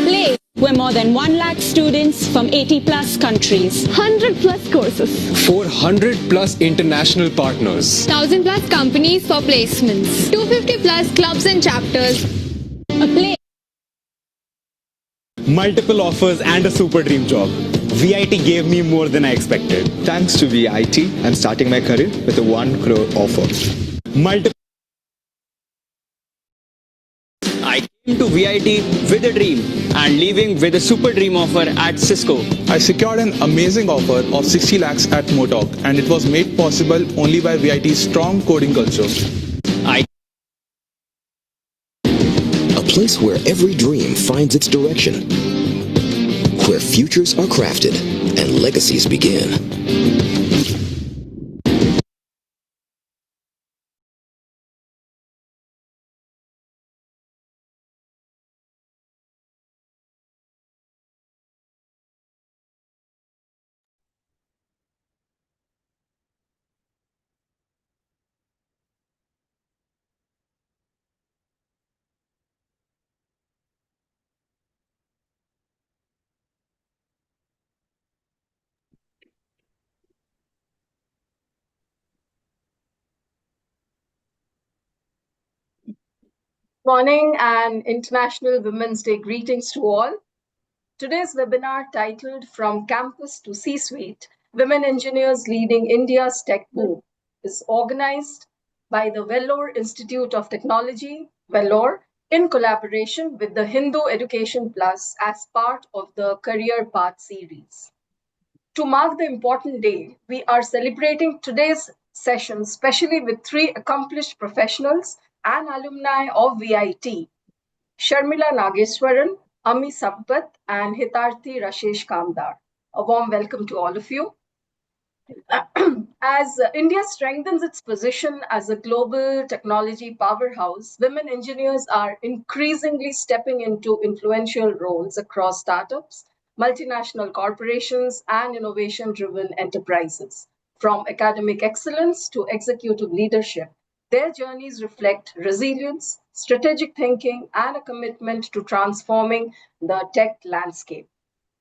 place where more than 1 lakh students from 80 plus countries, 100 plus courses, 400 plus international partners, 1000 plus companies for placements, 250 plus clubs and chapters. a place multiple offers and a super dream job. VIT gave me more than I expected. Thanks to VIT, I'm starting my career with a 1 crore offer. I came to VIT with a dream and leaving with a super dream offer at Cisco. I secured an amazing offer of 60 lakhs at Motok, and it was made possible only by VIT's strong coding culture. A place where every dream finds its direction, where futures are crafted and legacies begin. Morning and International Women's Day greetings to all. Today's webinar, titled From Campus to C-Suite, Women Engineers Leading India's Tech Boom, is organized by the Vellore Institute of Technology, Vellore, in collaboration with the Hindu Education Plus as part of the Career Path series. To mark the important day, we are celebrating today's session, especially with 3 accomplished professionals and alumni of VIT, Sharmila Nageswaran, Ami Sampath, and Hitarti Rashesh Kamdar. A warm welcome to all of you. As India strengthens its position as a global technology powerhouse, women engineers are increasingly stepping into influential roles across startups, multinational corporations, and innovation-driven enterprises. From academic excellence to executive leadership, their journeys reflect resilience, strategic thinking, and a commitment to transforming the tech landscape.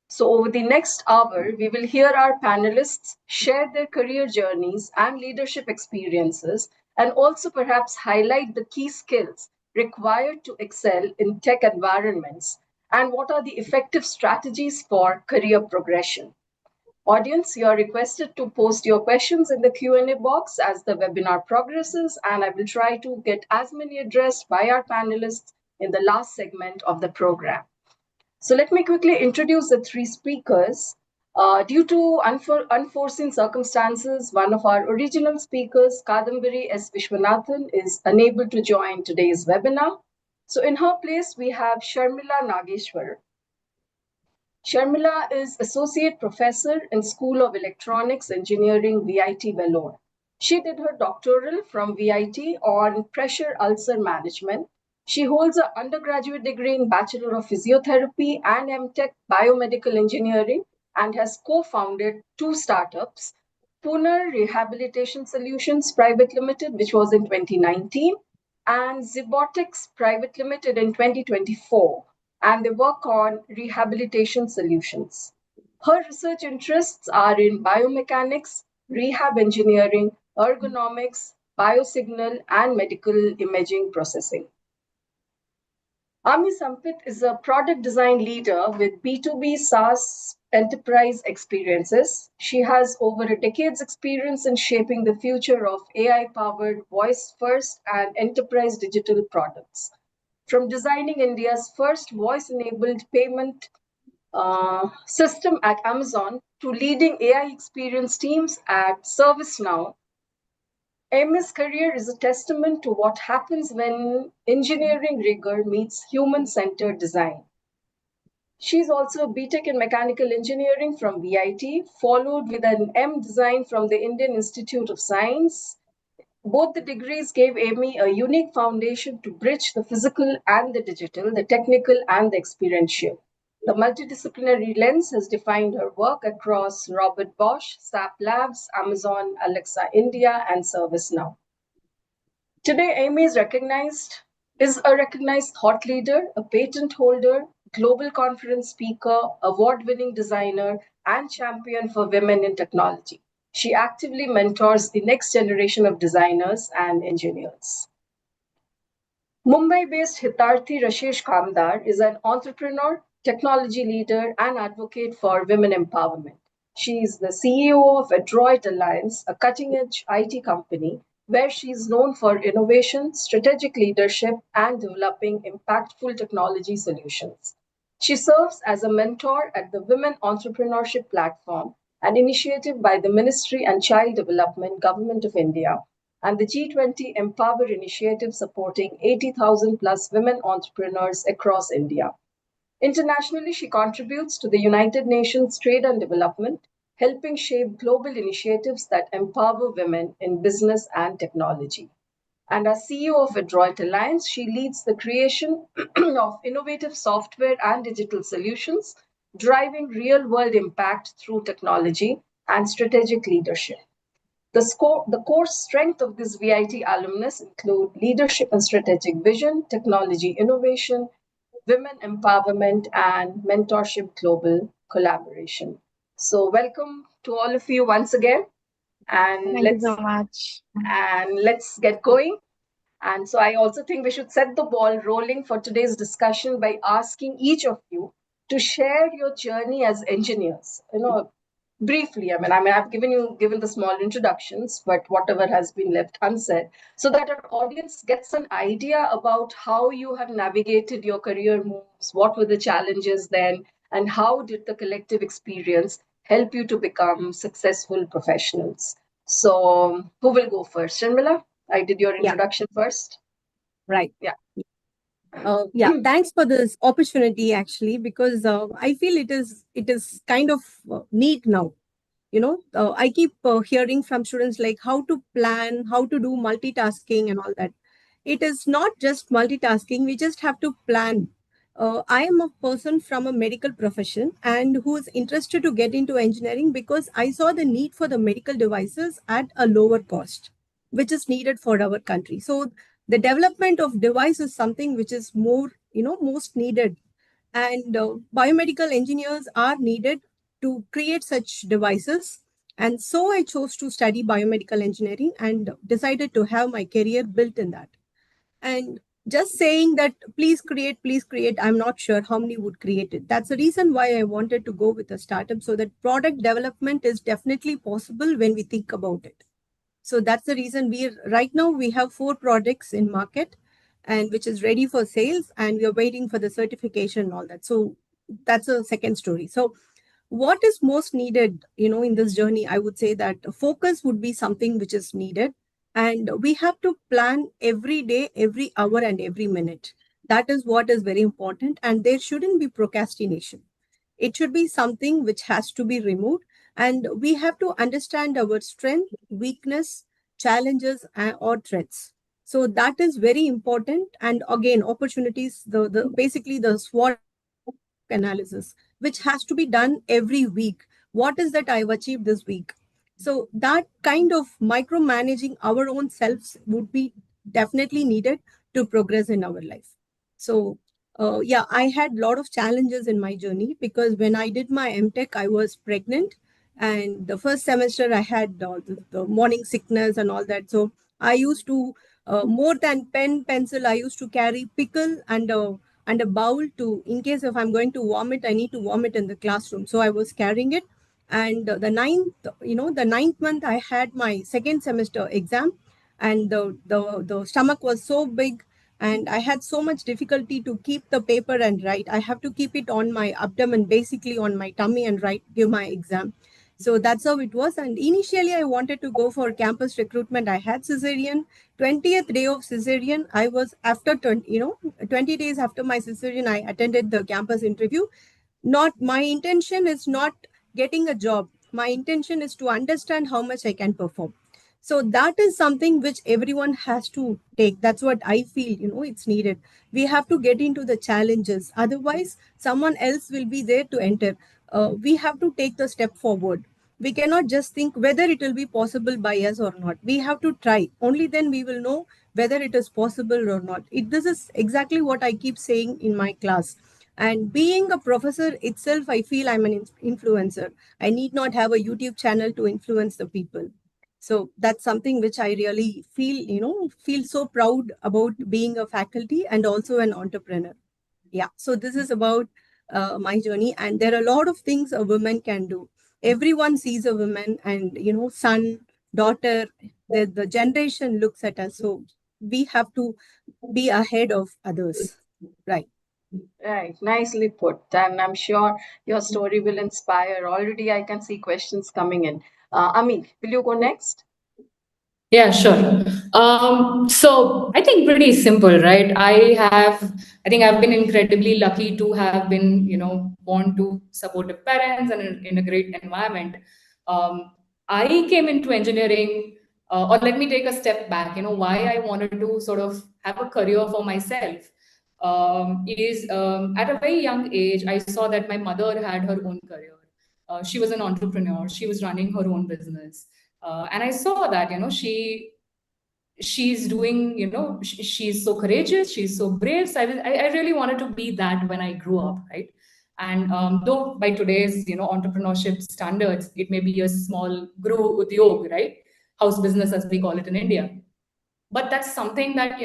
So over the next hour, we will hear our panelists share their career journeys and leadership experiences, and also perhaps highlight the key skills required to excel in tech environments and what are the effective strategies for career progression. Audience, you are requested to post your questions in the Q&A box as the webinar progresses, and I will try to get as many addressed by our panelists in the last segment of the program. So let me quickly introduce the 3 speakers. Due to unforeseen circumstances, one of our original speakers, Kadambari S. Vishwanathan, is unable to join today's webinar. So in her place, we have Sharmila Nageswaran. Sharmila is Associate Professor in School of Electronics Engineering, VIT Vellore. She did her doctoral from VIT on pressure ulcer management. She holds an undergraduate degree in Bachelor of Physiotherapy and MTech Biomedical Engineering and has co-founded 2 startups, Pune Rehabilitation Solutions Private Limited, which was in 2019, and Zybotics Private Limited in 2024. And they work on rehabilitation solutions. Her research interests are in biomechanics, rehab engineering, ergonomics, biosignal, and medical imaging processing. Ami Sampath is a product design leader with B2B SaaS enterprise experiences. She has over a decade's experience in shaping the future of AI-powered voice-first and enterprise digital products. From designing India's first voice-enabled payment system at Amazon to leading AI experience teams at ServiceNow, Amy's career is a testament to what happens when engineering rigor meets human-centered design. She's also a BTech in Mechanical Engineering from VIT, followed with an M Design from the Indian Institute of Science. Both the degrees gave Amy a unique foundation to bridge the physical and the digital, the technical and the experiential. The multidisciplinary lens has defined her work across Robert Bosch, SAP Labs, Amazon, Alexa India, and ServiceNow. Today, Amy is a recognized thought leader, a patent holder, global conference speaker, award-winning designer, and champion for women in technology. She actively mentors the next generation of designers and engineers. Mumbai-based Hitarti Rashesh Kamdar is an entrepreneur, technology leader, and advocate for women empowerment. She is the CEO of Adroit Alliance, a cutting-edge IT company where she is known for innovation, strategic leadership, and developing impactful technology solutions. She serves as a mentor at the Women Entrepreneurship Platform, an initiative by the Ministry and Child Development, Government of India, and the G20 Empower initiative supporting 80,000 plus women entrepreneurs across India. Internationally, she contributes to the United Nations Trade and Development, helping shape global initiatives that empower women in business and technology. And as CEO of Adroit Alliance, she leads the creation of innovative software and digital solutions, driving real world impact through technology and strategic leadership. The core strength of this VIT alumnus include leadership and strategic vision, technology innovation, women empowerment, and mentorship global collaboration. So welcome to all of you once again, and Thank you so much. let's get going. And so I also think we should set the ball rolling for today's discussion by asking each of you to share your journey as engineers. Briefly. I've given the small introductions, but whatever has been left unsaid, so that our audience gets an idea about how you have navigated your career moves, what were the challenges then, and how did the collective experience help you to become successful professionals. So, who will go first? Sharmila, I did your introduction first. Right. Yeah. Thanks for this opportunity actually, because I feel it is kind of neat now. I keep hearing from students like how to plan, how to do multitasking and all that. It is not just multitasking, we just have to plan. I am a person from a medical profession and who is interested to get into engineering because I saw the need for the medical devices at a lower cost, which is needed for our country. So the development of device is something which is most needed, and biomedical engineers are needed to create such devices. And so I chose to study biomedical engineering and decided to have my career built in that. And just saying that please create, I'm not sure how many would create it. That's the reason why I wanted to go with a startup, so that product development is definitely possible when we think about it. So that's the reason right now we have 4 products in market, and which is ready for sales, and we are waiting for the certification and all that. So that's a second story. So what is most needed, in this journey, I would say that focus would be something which is needed. And we have to plan every day, every hour, and every minute. That is what is very important. And there shouldn't be procrastination. It should be something which has to be removed. And we have to understand our strength, weakness, challenges, or threats. So that is very important. And again, opportunities, basically the SWOT analysis, which has to be done every week. What is that I've achieved this week? So that kind of micromanaging our own selves would be definitely needed to progress in our life. So I had a lot of challenges in my journey, because when I did my MTech, I was pregnant. And the first semester I had the morning sickness and all that. So I used to, more than pen, pencil, I used to carry pickle and a bowl to, in case if I'm going to vomit, I need to vomit in the classroom. So I was carrying it. And the ninth month, I had my second semester exam, and the stomach was so big, and I had so much difficulty to keep the paper and write. I have to keep it on my abdomen, basically on my tummy, and give my exam. So that's how it was. And initially I wanted to go for campus recruitment. I had cesarean. 20th day of cesarean, I was after 20 days after my cesarean, I attended the campus interview. Not my intention is not getting a job. My intention is to understand how much I can perform. So that is something which everyone has to take. That's what I feel, it's needed. We have to get into the challenges. Otherwise, someone else will be there to enter. We have to take the step forward. We cannot just think whether it will be possible by us or not. We have to try. Only then we will know whether it is possible or not. This is exactly what I keep saying in my class. And being a professor itself, I feel I'm an influencer. I need not have a YouTube channel to influence the people. So that's something which I really feel so proud about being a faculty and also an entrepreneur. Yeah. So this is about my journey, and there are a lot of things a woman can do. Everyone sees a woman, and son, daughter, the generation looks at us. So we have to be ahead of others, right? Right, nicely put. And I'm sure your story will inspire. Already, I can see questions coming in. Ami, will you go next? Yeah, sure. So I think pretty simple, right? I think I've been incredibly lucky to have been, born to supportive parents and in a great environment. Um, I came into engineering, or let me take a step back, why I wanted to sort of have a career for myself is at a very young age, I saw that my mother had her own career. She was an entrepreneur, she was running her own business. And I saw that she's doing, she's so courageous, she's so brave. So I really wanted to be that when I grew up, right? And though by today's entrepreneurship standards, it may be a small guru udyog, right, house business as we call it in India, but that's something that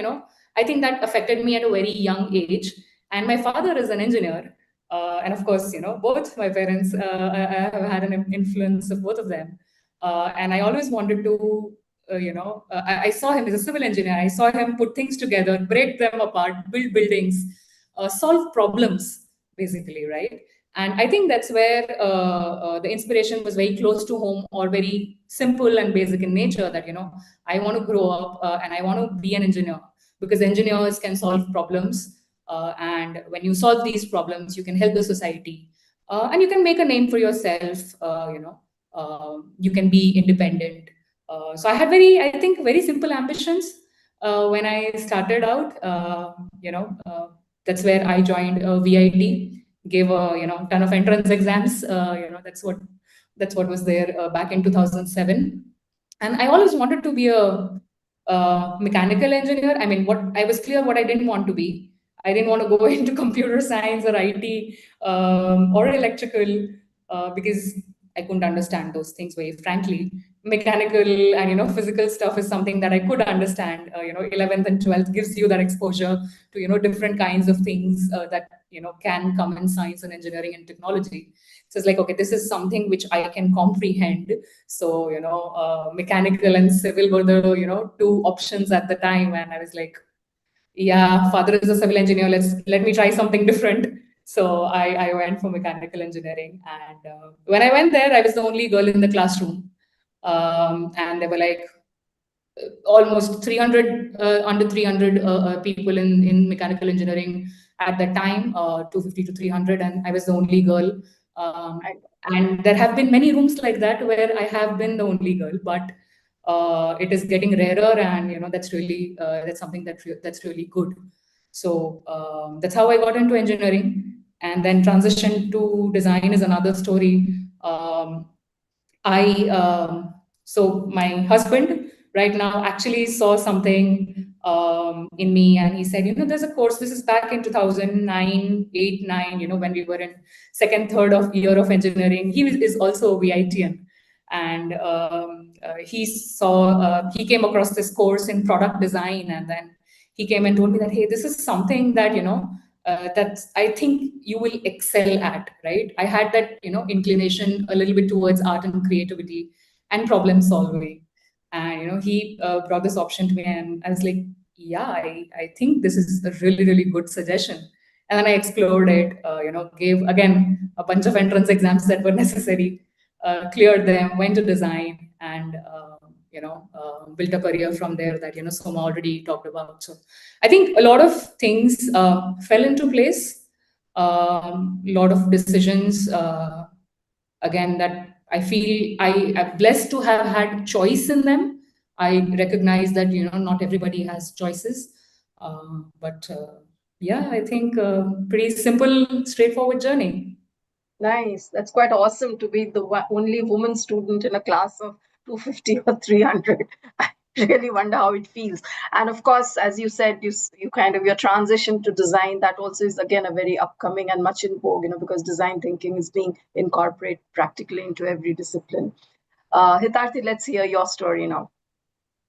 I think that affected me at a very young age. And my father is an engineer, and of course both my parents, I have had an influence of both of them. And I always wanted to I saw him as a civil engineer. I saw him put things together, break them apart, build buildings, solve problems, basically, right? And I think that's where the inspiration was very close to home, or very simple and basic in nature, that I want to grow up and I want to be an engineer, because engineers can solve problems. And when you solve these problems, you can help the society, and you can make a name for yourself. You can be independent. So I had I think, very simple ambitions when I started out. That's where I joined VIT, gave a ton of entrance exams. That's what was there back in 2007. And I always wanted to be a mechanical engineer. I mean, what I was clear what I didn't want to be. I didn't want to go into computer science or IT, or electrical, because I couldn't understand those things very frankly. Mechanical and physical stuff is something that I could understand. 11th and 12th gives you that exposure to different kinds of things that can come in science and engineering and technology. So it's like, okay, this is something which I can comprehend. So mechanical and civil were the two options at the time, and I was like, yeah, father is a civil engineer, let me try something different. So I went for mechanical engineering, and when I went there, I was the only girl in the classroom. And there were like almost 300, under 300 people in mechanical engineering at that time, 250 to 300, and I was the only girl. And there have been many rooms like that where I have been the only girl, but it is getting rarer, and that's really that's something that's really good. So that's how I got into engineering, and then transition to design is another story. I So my husband right now actually saw something in me, and he said, there's a course. This is back in 2009, 8, 9. When we were in second, third of year of engineering. Is also a VITian, and he came across this course in product design, and then he came and told me that, hey, this is something that that I think you will excel at, right? I had that, inclination a little bit towards art and creativity and problem solving. And, he brought this option to me, and I was like, yeah, I think this is a really, really good suggestion. And then I explored it, gave again a bunch of entrance exams that were necessary, cleared them, went to design, and built a career from there that Soma already talked about. So I think a lot of things fell into place. A lot of decisions, again, that I feel I am blessed to have had choice in them. I recognize that not everybody has choices, but yeah, I think pretty simple, straightforward journey. Nice. That's quite awesome to be the only woman student in a class of 250 or 300. really wonder how it feels. And of course, as you said, you kind of your transition to design, that also is again a very upcoming and much in vogue, because design thinking is being incorporated practically into every discipline. Hitarti, let's hear your story now.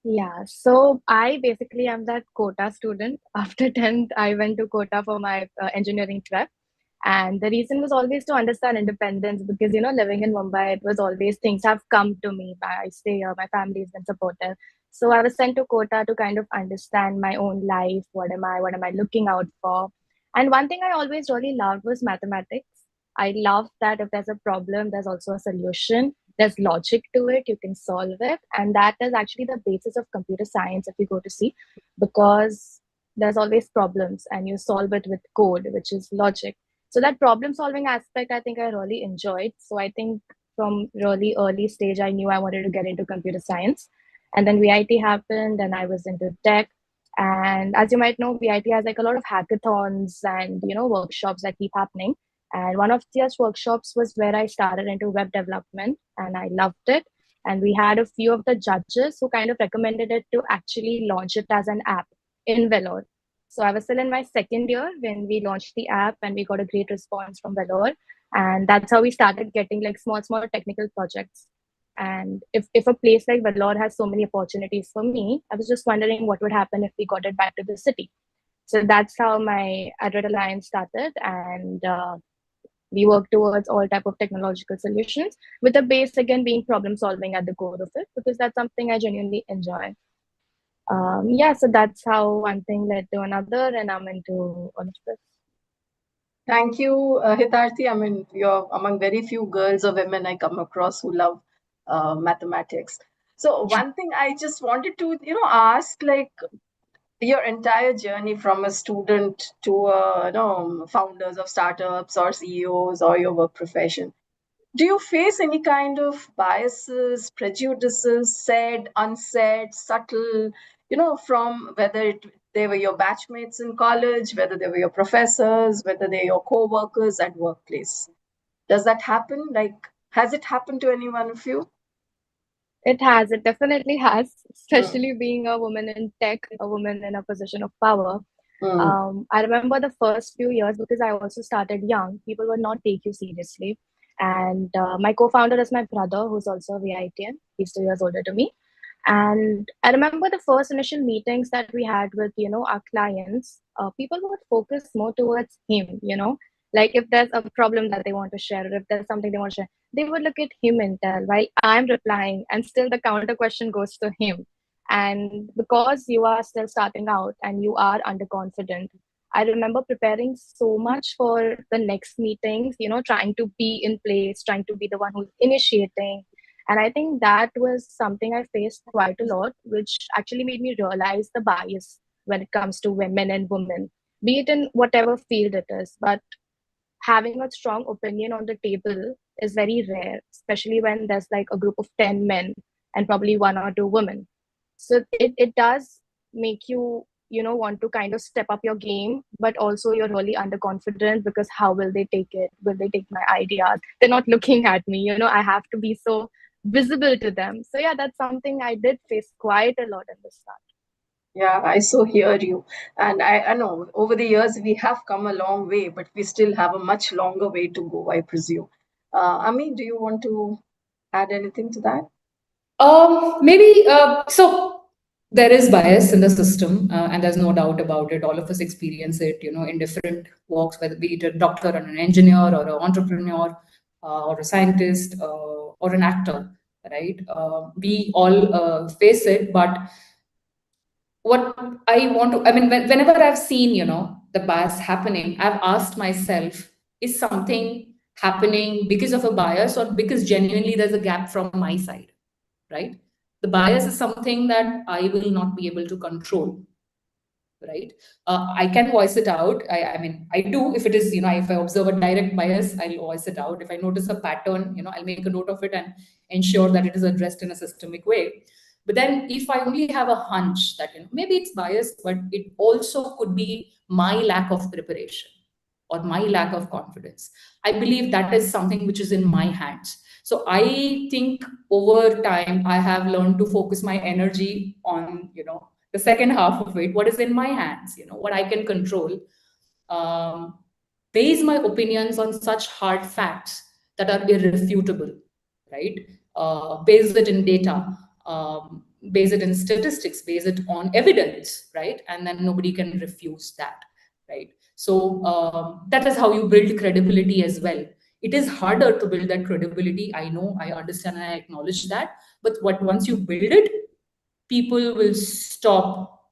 Yeah, so I basically am that quota student. After 10th, I went to quota for my engineering prep. And the reason was always to understand independence because, living in Mumbai, it was always things have come to me. I stay here, my family has been supportive. So I was sent to quota to kind of understand my own life. What am I looking out for? And one thing I always really loved was mathematics. I love that if there's a problem, there's also a solution. There's logic to it, you can solve it. And that is actually the basis of computer science if you go to see, because there's always problems and you solve it with code, which is logic. So that problem solving aspect, I think I really enjoyed. So I think from really early stage, I knew I wanted to get into computer science. And then VIT happened and I was into tech. And as you might know, VIT has like a lot of hackathons and, workshops that keep happening. And one of these workshops was where I started into web development and I loved it. And we had a few of the judges who kind of recommended it to actually launch it as an app in Vellore. So I was still in my second year when we launched the app and we got a great response from Vellore. And that's how we started getting like small technical projects. And if a place like Vellore has so many opportunities for me, I was just wondering what would happen if we got it back to the city. So that's how my Adroit Alliance started. And we work towards all type of technological solutions with the base again being problem solving at the core of it, because that's something I genuinely enjoy. Yeah, so that's how one thing led to another, and I'm into all of this. Thank you, Hitarti. I mean, you're among very few girls or women I come across who love mathematics. So one thing I just wanted to, ask, like, your entire journey from a student to founders of startups or CEOs or your work profession. Do you face any kind of biases, prejudices, said, unsaid, subtle, from whether they were your batchmates in college, whether they were your professors, whether they're your co-workers at workplace? Does that happen? Like, has it happened to any one of you? It definitely has, especially being a woman in tech, a woman in a position of power. I remember the first few years, because I also started young, people would not take you seriously. And my co-founder is my brother, who's also a VITian. He's 2 years older to me. And I remember the first initial meetings that we had with, our clients, people would focus more towards him, like if there's a problem that they want to share, or if there's something they want to share, they would look at him and tell, while I'm replying, and still the counter question goes to him. And because you are still starting out and you are underconfident, I remember preparing so much for the next meetings, trying to be in place, trying to be the one who's initiating. And I think that was something I faced quite a lot, which actually made me realize the bias when it comes to women and women, be it in whatever field it is. But having a strong opinion on the table is very rare, especially when there's like a group of 10 men and probably one or two women. So it does make you, want to kind of step up your game, but also you're really underconfident because how will they take it? Will they take my ideas? They're not looking at me, I have to be so visible to them. So yeah, that's something I did face quite a lot in the start. Yeah, I so hear you. And I know over the years we have come a long way, but we still have a much longer way to go, I presume. Ami, do you want to add anything to that? Maybe so there is bias in the system, and there's no doubt about it. All of us experience it, in different walks, whether be it a doctor or an engineer or an entrepreneur or a scientist or an actor, right? We all face it, but what I want to, I mean, whenever I've seen, the bias happening, I've asked myself, is something happening because of a bias or because genuinely there's a gap from my side, right? The bias is something that I will not be able to control, right? I can voice it out. I mean, I do. If it is, if I observe a direct bias, I'll voice it out. If I notice a pattern, I'll make a note of it and ensure that it is addressed in a systemic way. But then if I only have a hunch that maybe it's bias, but it also could be my lack of preparation or my lack of confidence. I believe that is something which is in my hands. So I think over time I have learned to focus my energy on, the second half of it, what is in my hands, what I can control. Base my opinions on such hard facts that are irrefutable, right? Base it in data, base it in statistics, base it on evidence, right? And then nobody can refuse that, right? So that is how you build credibility as well. It is harder to build that credibility. I know, I understand, and I acknowledge that. But once you build it, people will stop.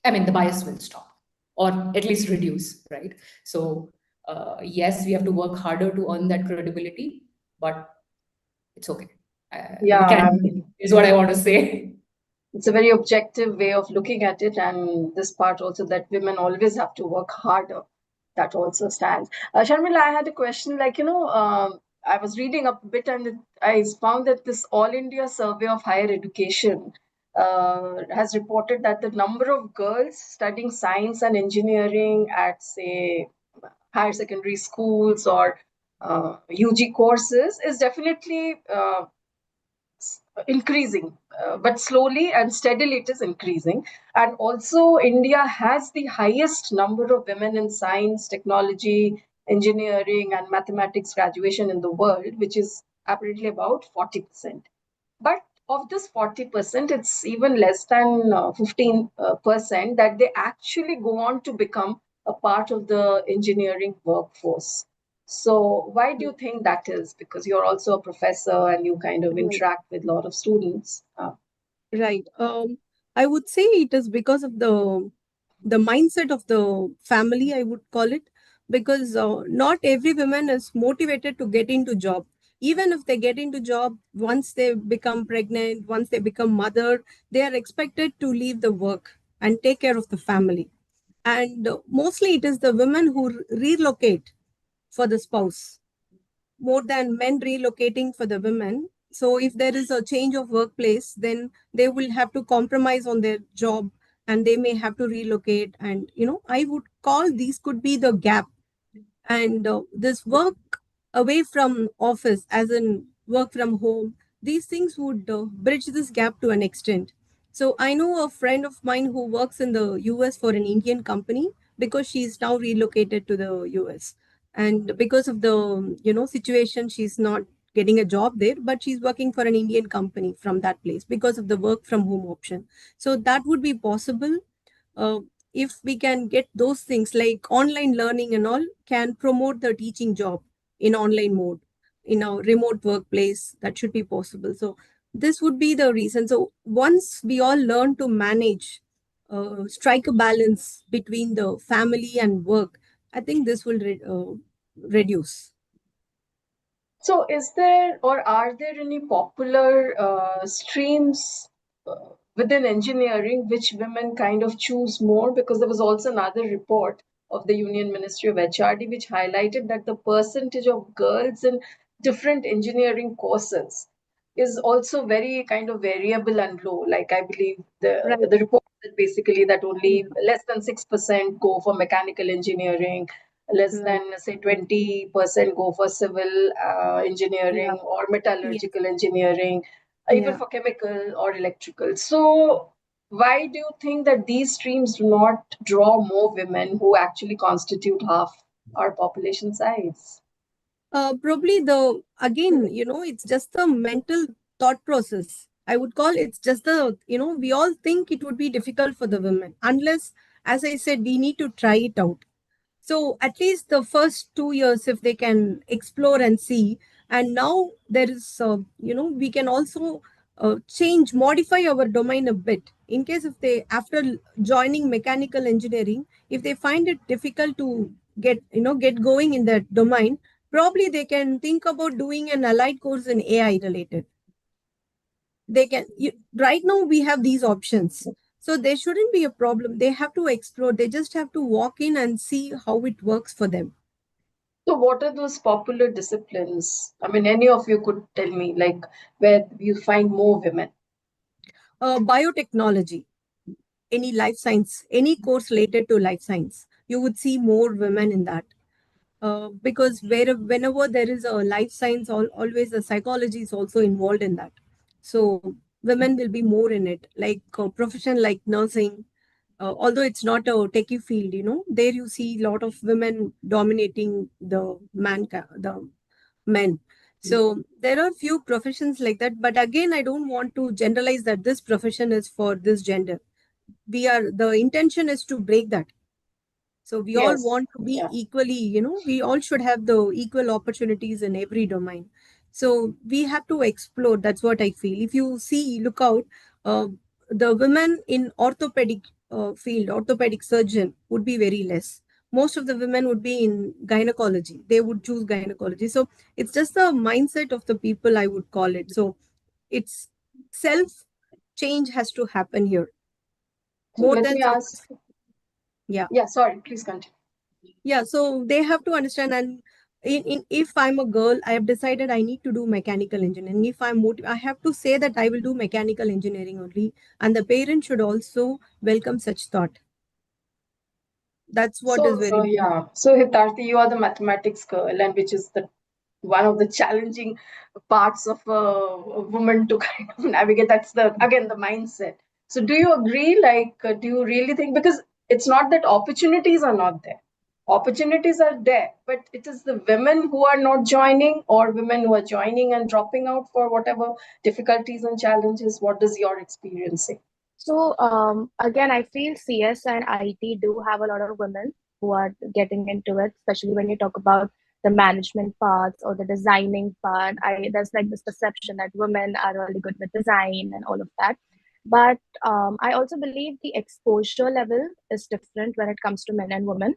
I mean, the bias will stop, or at least reduce, right? So yes, we have to work harder to earn that credibility, but it's okay. We Yeah, can, is what I want to say. it's a very objective way of looking at it, and this part also that women always have to work harder. That also stands. Sharmila, I had a question. I was reading up a bit, and I found that this All India Survey of Higher Education has reported that the number of girls studying science and engineering at, say, higher secondary schools or UG courses is definitely increasing, but slowly and steadily it is increasing. And also, India has the highest number of women in science, technology, engineering, and mathematics graduation in the world, which is apparently about 40%. But of this 40%, it's even less than 15% that they actually go on to become a part of the engineering workforce. So why do you think that is? Because you're also a professor and you kind of interact with a lot of students. Right. I would say it is because of the mindset of the family, I would call it, because not every woman is motivated to get into job. Even if they get into job, once they become pregnant, once they become mother, they are expected to leave the work and take care of the family. And mostly it is the women who relocate for the spouse more than men relocating for the women. So if there is a change of workplace, then they will have to compromise on their job and they may have to relocate. And, I would call these could be the gap. And this work away from office, as in work from home, these things would bridge this gap to an extent. So I know a friend of mine who works in the US for an Indian company because she's now relocated to the US. And because of the situation, she's not getting a job there, but she's working for an Indian company from that place because of the work from home option. So that would be possible. uh, if we can get those things like online learning and all can promote the teaching job in online mode in a remote workplace, that should be possible. So this would be the reason. So once we all learn to manage, strike a balance between the family and work, I think this will reduce. So, is there or are there any popular streams within engineering which women kind of choose more? Because there was also another report of the Union Ministry of HRD which highlighted that the percentage of girls in different engineering courses is also very kind of variable and low. Like I believe the report said basically that only less than 6% go for mechanical engineering, less than say 20% go for civil engineering or metallurgical engineering, even for chemical or electrical. So why do you think that these streams do not draw more women who actually constitute half our population size? Probably again, it's just the mental thought process. I would call it's just we all think it would be difficult for the women unless, as I said, we need to try it out. So at least the first 2 years, if they can explore and see, and now there is, we can also modify our domain a bit. In case if they, after joining mechanical engineering, if they find it difficult to get going in that domain, probably they can think about doing an allied course in AI related. They can, right now we have these options. So there shouldn't be a problem. They have to explore. They just have to walk in and see how it works for them. So what are those popular disciplines? I mean, any of you could tell me, like, where you find more women? Biotechnology, any life science, any course related to life science. you would see more women in that. Because whenever there is a life science, always the psychology is also involved in that. So women will be more in it, like a profession like nursing. Although it's not a techie field, there you see a lot of women dominating the men. So there are few professions like that, but again, I don't want to generalize that this profession is for this gender. The intention is to break that. So we all Yes. want to be Yeah. equally, we all should have the equal opportunities in every domain. So we have to explore. That's what I feel. If you look out, uh, the women in orthopedic field, orthopedic surgeon would be very less. Most of the women would be in gynecology. They would choose gynecology. So it's just the mindset of the people, I would call it. So it's self change has to happen here. So More let than me ask. yeah. Yeah, sorry, please continue. Yeah, so they have to understand. And if I'm a girl, I have decided I need to do mechanical engineering. If I have to say that I will do mechanical engineering only, and the parent should also welcome such thought. That's what is So, very important. yeah. So, Hitarti, you are the mathematics girl, and which is the one of the challenging parts of a woman to kind of navigate. That's the mindset. So, do you agree? Like, do you really think, because it's not that opportunities are not there. Opportunities are there, but it is the women who are not joining, or women who are joining and dropping out for whatever difficulties and challenges. What does your experience say? So again, I feel CS and IT do have a lot of women who are getting into it, especially when you talk about the management parts or the designing part. There's like this perception that women are really good with design and all of that. But I also believe the exposure level is different when it comes to men and women.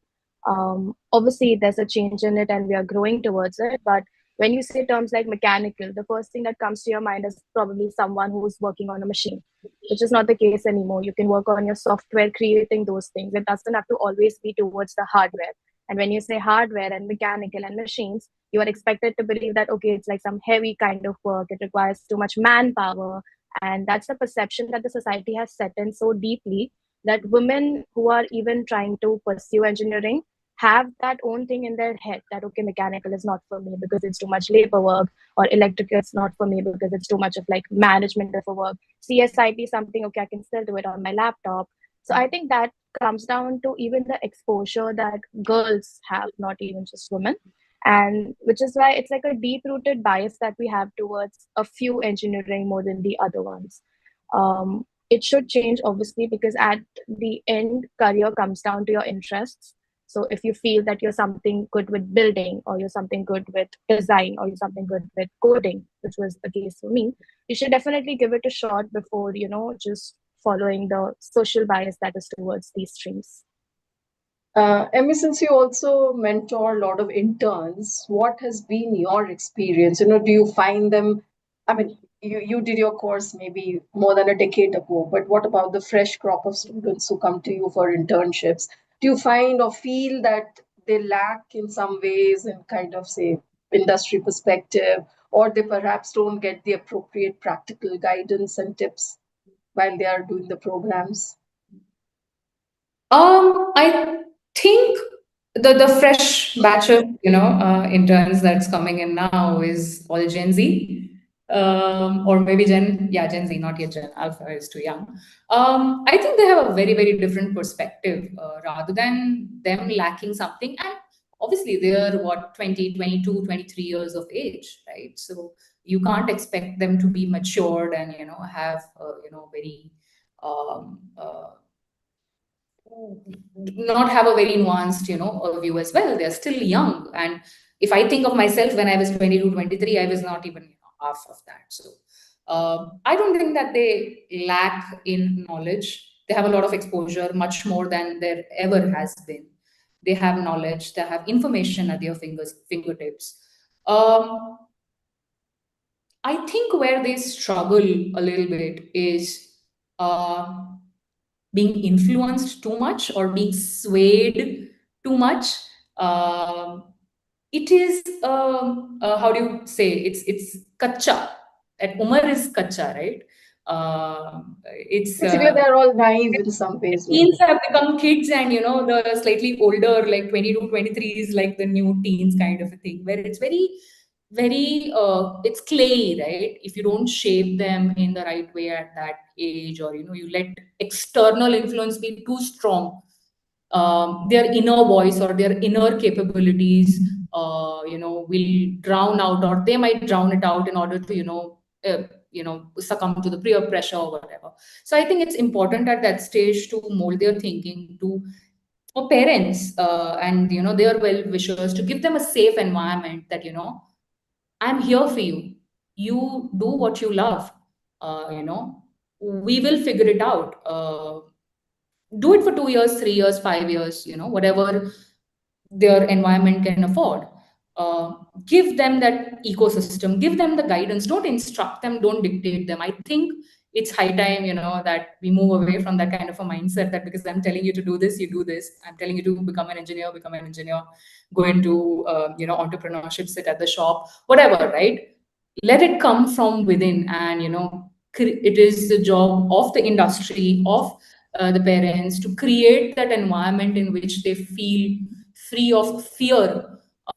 Obviously, there's a change in it and we are growing towards it. But when you say terms like mechanical, the first thing that comes to your mind is probably someone who's working on a machine, which is not the case anymore. You can work on your software creating those things. It doesn't have to always be towards the hardware. And when you say hardware and mechanical and machines, you are expected to believe that, okay, it's like some heavy kind of work. It requires too much manpower. And that's the perception that the society has set in so deeply that women who are even trying to pursue engineering have that own thing in their head that, okay, mechanical is not for me because it's too much labor work, or electrical is not for me because it's too much of like management of a work. CSIP something, okay, I can still do it on my laptop. So I think that comes down to even the exposure that girls have, not even just women. And which is why it's like a deep rooted bias that we have towards a few engineering more than the other ones. It should change, obviously, because at the end, career comes down to your interests. So if you feel that you're something good with building, or you're something good with design, or you're something good with coding, which was the case for me, you should definitely give it a shot before, just following the social bias that is towards these streams. Emmy, since you also mentor a lot of interns, what has been your experience? Do you find them? I mean, you did your course maybe more than a decade ago, but what about the fresh crop of students who come to you for internships? Do you find or feel that they lack in some ways in kind of, say, industry perspective, or they perhaps don't get the appropriate practical guidance and tips while they are doing the programs? I think the fresh batch of interns that's coming in now is all Gen Z, or maybe Gen Z, not yet Gen Alpha is too young. I think they have a very very different perspective rather than them lacking something. And obviously they're what 20, 22, 23 years of age, right? So you can't expect them to be matured and have very not have a very nuanced view as well. They're still young, and if I think of myself when I was 22, 23, I was not even half of that. So I don't think that they lack in knowledge. They have a lot of exposure, much more than there ever has been. They have knowledge, they have information at their fingertips. I think where they struggle a little bit is being influenced too much or being swayed too much. It is how do you say, it's kacha. That Umar is kacha, right? It's basically they're all naive in some ways. teens have become kids, and the slightly older, like 20 to 23, is like the new teens kind of a thing, where it's very, very it's clay, right? If you don't shape them in the right way at that age, or you let external influence be too strong, their inner voice or their inner capabilities will drown out, or they might drown it out in order to succumb to the peer pressure or whatever. So I think it's important at that stage to mold their thinking to, for parents, and their well wishers, to give them a safe environment that I'm here for you. You do what you love. We will figure it out. Do it for 2 years, 3 years, 5 years, whatever their environment can afford. Give them that ecosystem, give them the guidance. Don't instruct them, don't dictate them. I think it's high time, that we move away from that kind of a mindset, that because I'm telling you to do this, you do this. I'm telling you to become an engineer, go into, entrepreneurship, sit at the shop, whatever, right? Let it come from within, and it is the job of the industry, of the parents, to create that environment in which they feel free of fear,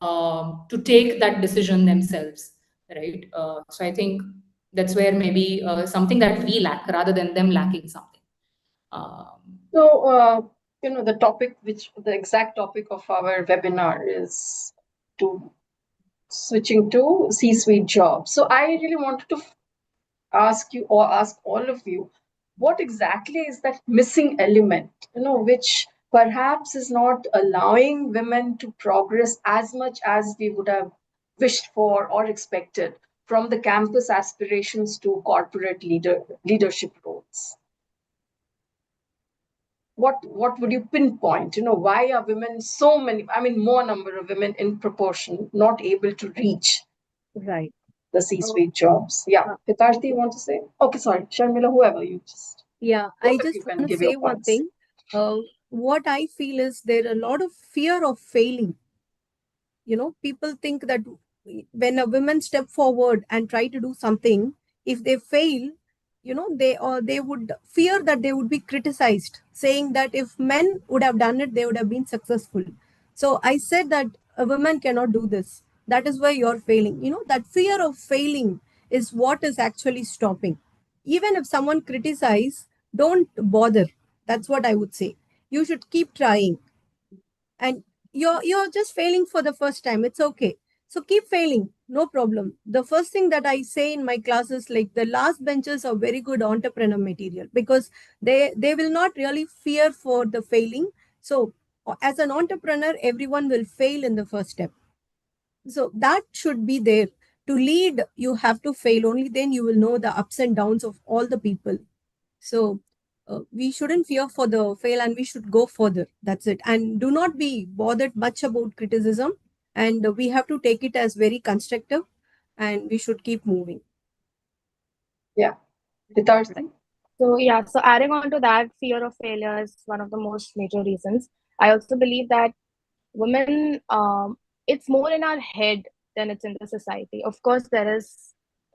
to take that decision themselves, right? So I think that's where maybe something that we lack, rather than them lacking something. So the exact topic of our webinar is switching to C-suite jobs. So I really wanted to ask you, or ask all of you, what exactly is that missing element, which perhaps is not allowing women to progress as much as we would have wished for or expected, from the campus aspirations to corporate leadership roles? What would you pinpoint? Why are women, more number of women in proportion, not able to reach Right. the C-suite jobs? Yeah. Hitarti, you want to say? Okay, sorry. Sharmila, whoever you just. Yeah, I just want to say one thing. What I feel is there are a lot of fear of failing. People think that when a woman step forward and try to do something, if they fail, they would fear that they would be criticized, saying that if men would have done it, they would have been successful. So I said that a woman cannot do this. That is why you're failing. That fear of failing is what is actually stopping. Even if someone criticize, don't bother. That's what I would say. You should keep trying. And you're just failing for the first time. It's okay. So keep failing, no problem. The first thing that I say in my classes, like the last benches are very good entrepreneur material, because they will not really fear for the failing. So as an entrepreneur, everyone will fail in the first step. So that should be there. To lead, you have to fail. Only then you will know the ups and downs of all the people. So we shouldn't fear for the fail, and we should go further. That's it. And do not be bothered much about criticism. And we have to take it as very constructive, and we should keep moving. Yeah. Hitarti? So adding on to that, fear of failure is one of the most major reasons. I also believe that women, it's more in our head than it's in the society. Of course, there is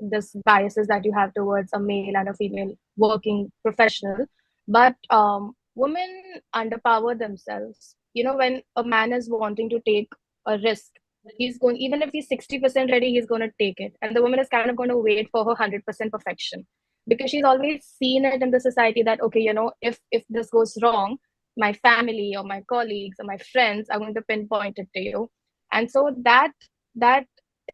this biases that you have towards a male and a female working professional, but women underpower themselves. When a man is wanting to take a risk, he's going, even if he's 60% ready, he's going to take it. And the woman is kind of going to wait for her 100% perfection, because she's always seen it in the society that, okay, if this goes wrong, my family or my colleagues or my friends are going to pinpoint it to you. And so that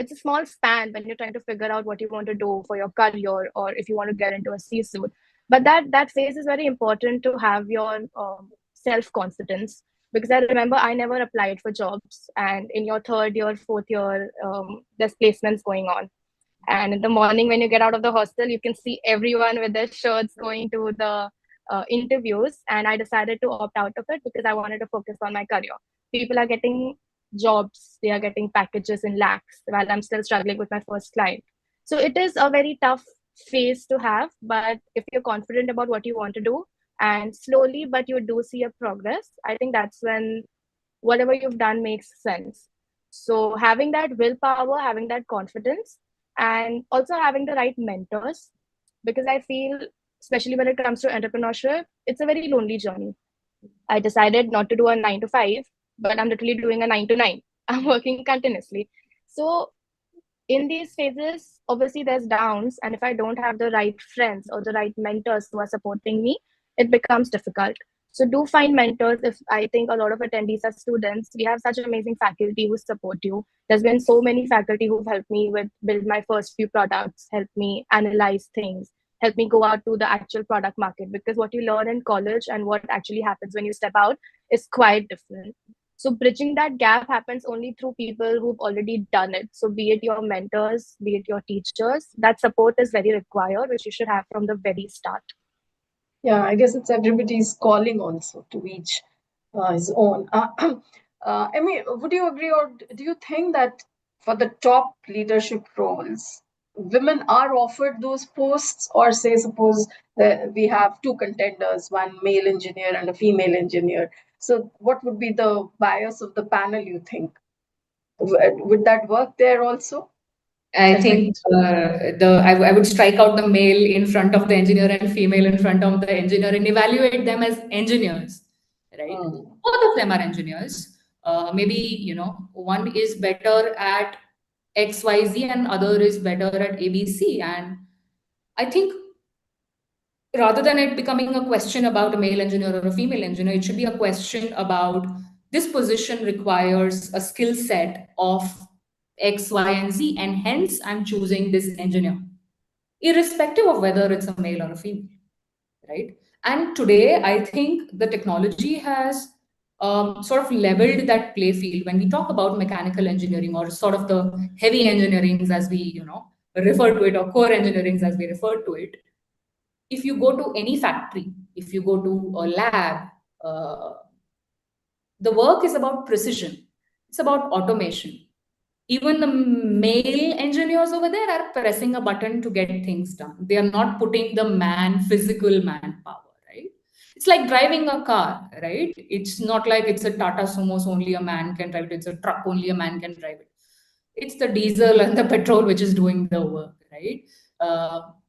it's a small span when you're trying to figure out what you want to do for your career, or if you want to get into a C-suite. But that phase is very important to have your self-confidence, because I remember I never applied for jobs, and in your third year, fourth year, there's placements going on. And in the morning, when you get out of the hostel, you can see everyone with their shirts going to the interviews. And I decided to opt out of it because I wanted to focus on my career. People are getting jobs, they are getting packages in lakhs, while I'm still struggling with my first client. So it is a very tough phase to have. But if you're confident about what you want to do, and slowly but you do see a progress, I think that's when whatever you've done makes sense. So having that willpower, having that confidence, and also having the right mentors, because I feel, especially when it comes to entrepreneurship, it's a very lonely journey. I decided not to do a 9 to 5, but I'm literally doing a 9 to 9. I'm working continuously. So in these phases, obviously there's downs, and if I don't have the right friends or the right mentors who are supporting me, it becomes difficult. So do find mentors. If I think a lot of attendees are students, we have such amazing faculty who support you. There's been so many faculty who've helped me with build my first few products, help me analyze things, help me go out to the actual product market, because what you learn in college and what actually happens when you step out is quite different. So bridging that gap happens only through people who've already done it. So be it your mentors, be it your teachers, that support is very required, which you should have from the very start. Yeah, I guess it's everybody's calling also to each his own. I mean, would you agree, or do you think that for the top leadership roles, women are offered those posts, or say, suppose that we have two contenders, one male engineer and a female engineer. So what would be the bias of the panel, you think? Would that work there also? I think I would strike out the male in front of the engineer and female in front of the engineer and evaluate them as engineers, right? Both of them are engineers. Maybe, one is better at XYZ and other is better at ABC. And I think rather than it becoming a question about a male engineer or a female engineer, it should be a question about this position requires a skill set of X, Y, and Z, and hence I'm choosing this engineer, irrespective of whether it's a male or a female, right? And today, I think the technology has sort of leveled that play field. When we talk about mechanical engineering or sort of the heavy engineerings as we, refer to it, or core engineerings as we refer to it, if you go to any factory, if you go to a lab, the work is about precision. It's about automation. Even the male engineers over there are pressing a button to get things done. They are not putting the physical manpower, right? It's like driving a car, right? It's not like it's a Tata Sumo, so only a man can drive it. It's a truck, only a man can drive it. It's the diesel and the petrol which is doing the work, right?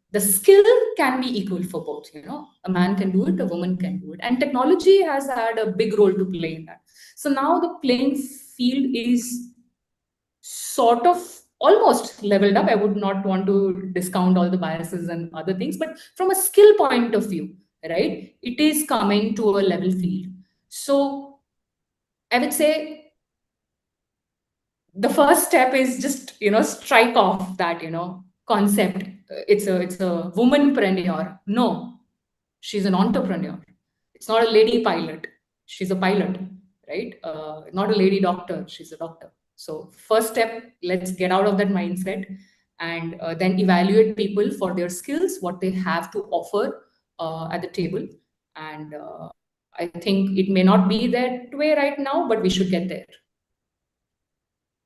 The skill can be equal for both. A man can do it, a woman can do it, and technology has had a big role to play in that. So now the playing field is sort of almost leveled up. I would not want to discount all the biases and other things, but from a skill point of view, right, it is coming to a level field. So I would say the first step is just, strike off that, concept. It's a womanpreneur. No, she's an entrepreneur. It's not a lady pilot. She's a pilot, right? Not a lady doctor. She's a doctor. So first step, let's get out of that mindset and then evaluate people for their skills, what they have to offer at the table. And I think it may not be that way right now, but we should get there.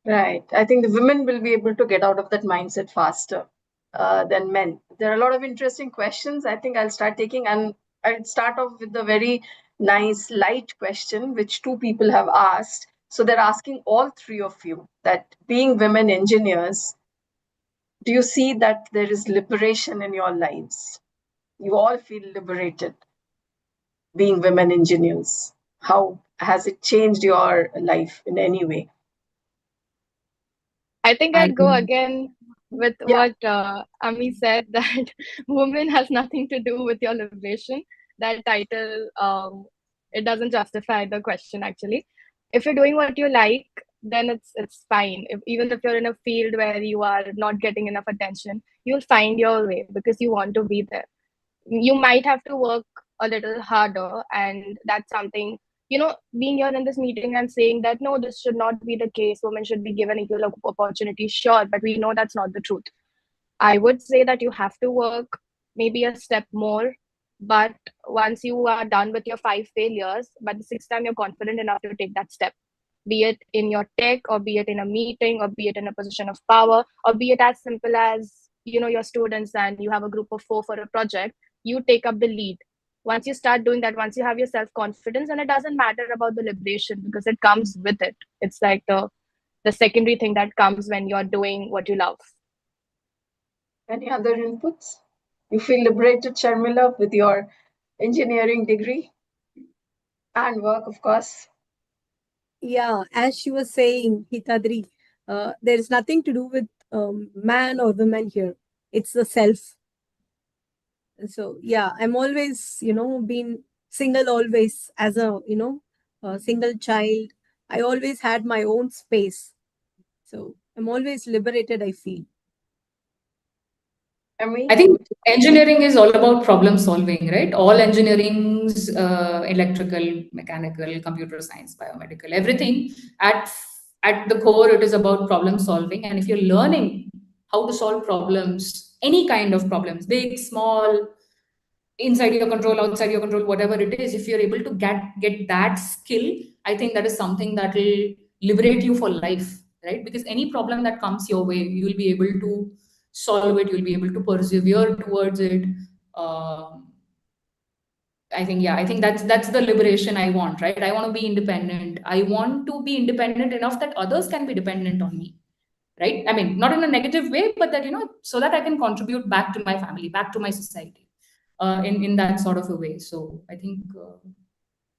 Right. I think the women will be able to get out of that mindset faster than men. There are a lot of interesting questions. I think I'll start taking, and I'll start off with a very nice light question, which two people have asked. So they're asking all three of you that being women engineers, do you see that there is liberation in your lives? You all feel liberated being women engineers. How has it changed your life in any way? I think I'd go again with what Ami said, that woman has nothing to do with your liberation. That title, it doesn't justify the question, actually. If you're doing what you like, then it's fine. Even if you're in a field where you are not getting enough attention, you'll find your way because you want to be there. You might have to work a little harder, and that's something, being here in this meeting and saying that no, this should not be the case, women should be given equal opportunity, sure, but we know that's not the truth. I would say that you have to work maybe a step more, but once you are done with your 5 failures, by the 6th time you're confident enough to take that step, be it in your tech, or be it in a meeting, or be it in a position of power, or be it as simple as your students and you have a group of 4 for a project, you take up the lead. Once you start doing that, once you have your self-confidence, and it doesn't matter about the liberation because it comes with it. It's like the secondary thing that comes when you're doing what you love. Any other inputs? You feel liberated, Sharmila, with your engineering degree and work, of course? Yeah, as she was saying, Hitadri, there is nothing to do with man or woman here. It's the self. So yeah, I'm always, been single always as a, a single child. I always had my own space. So I'm always liberated, I feel. I think engineering is all about problem solving, right? All engineering's electrical, mechanical, computer science, biomedical, everything at the core, it is about problem solving. And if you're learning how to solve problems, any kind of problems, big, small, inside your control, outside your control, whatever it is, if you're able to get that skill, I think that is something that will liberate you for life, right? Because any problem that comes your way, you will be able to solve it, you'll be able to persevere towards it. I think that's the liberation I want, right? I want to be independent. I want to be independent enough that others can be dependent on me, right? I mean, not in a negative way, but that, so that I can contribute back to my family, back to my society, in that sort of a way. So I think,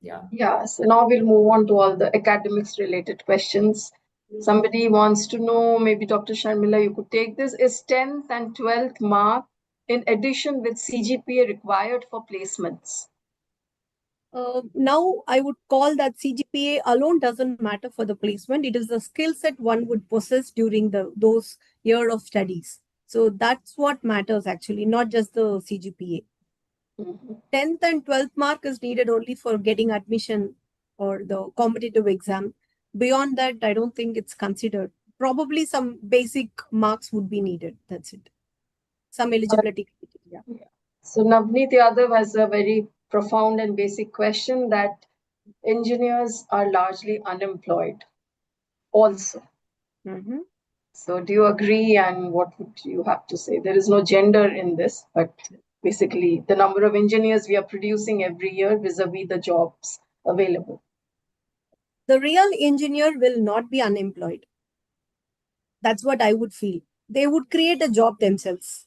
yeah. Yeah, so now we'll move on to all the academics related questions. Somebody wants to know, maybe Dr. Sharmila, you could take this. Is 10th and 12th mark in addition with CGPA required for placements? Now I would call that CGPA alone doesn't matter for the placement. It is the skill set one would possess during those year of studies. So that's what matters actually, not just the CGPA. 10th and 12th mark is needed only for getting admission or the competitive exam. Beyond that, I don't think it's considered. Probably some basic marks would be needed. That's it. Some eligibility criteria. Yeah. So Navneet Yadav has a very profound and basic question that engineers are largely unemployed also. So do you agree, and what would you have to say? There is no gender in this, but basically the number of engineers we are producing every year vis-a-vis the jobs available. The real engineer will not be unemployed. That's what I would feel. They would create a job themselves.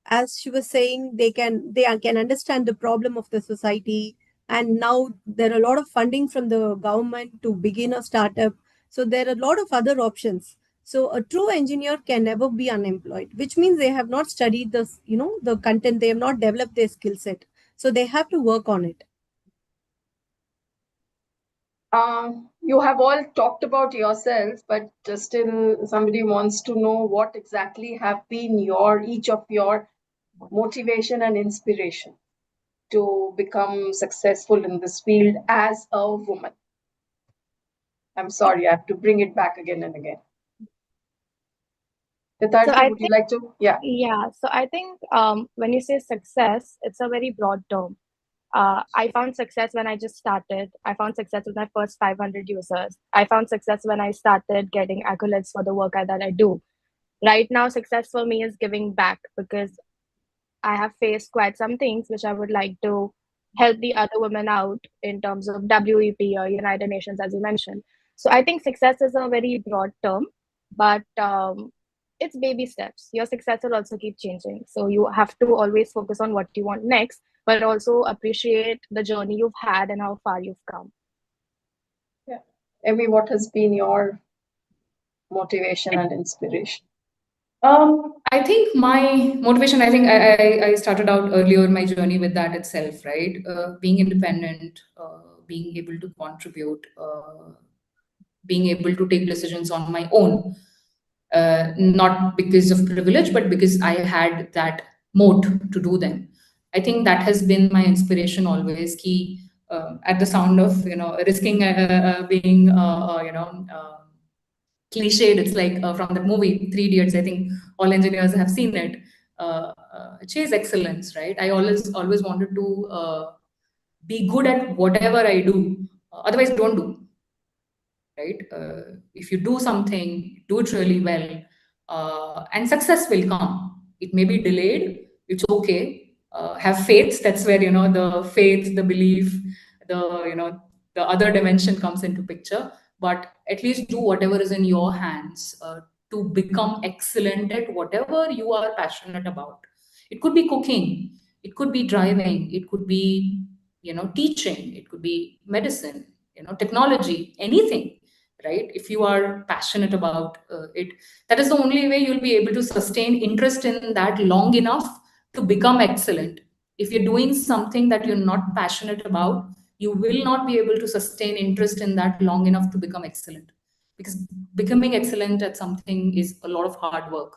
As she was saying, they can understand the problem of the society. And now there are a lot of funding from the government to begin a startup. So there are a lot of other options. So a true engineer can never be unemployed, which means they have not studied the content. They have not developed their skill set. So they have to work on it. You have all talked about yourself, but still somebody wants to know what exactly have been each of your motivation and inspiration to become successful in this field as a woman. I'm sorry, I have to bring it back again and again. Hitarti, would you like to? Yeah. Yeah. So I think when you say success, it's a very broad term. I found success when I just started. I found success with my first 500 users. I found success when I started getting accolades for the work that I do. Right now, success for me is giving back because I have faced quite some things which I would like to help the other women out in terms of WEP or United Nations, as you mentioned. So I think success is a very broad term, but it's baby steps. Your success will also keep changing. So you have to always focus on what you want next, but also appreciate the journey you've had and how far you've come. Yeah. Emmy, what has been your motivation and inspiration? I think my motivation, I think I started out earlier in my journey with that itself, right? Being independent, being able to contribute, being able to take decisions on my own. Not because of privilege, but because I had that moat to do them. I think that has been my inspiration always. Key at the sound of risking being cliched. It's like from that movie Three Idiots. I think all engineers have seen it. Chase excellence, right? I always wanted to be good at whatever I do. Otherwise, don't do. Right? If you do something, do it really well, and success will come. It may be delayed. It's okay. Have faith. That's where the faith, the belief, the other dimension comes into picture. But at least do whatever is in your hands to become excellent at whatever you are passionate about. It could be cooking, it could be driving, it could be, teaching, it could be medicine, technology, anything, right? If you are passionate about it, that is the only way you'll be able to sustain interest in that long enough to become excellent. If you're doing something that you're not passionate about, you will not be able to sustain interest in that long enough to become excellent, because becoming excellent at something is a lot of hard work,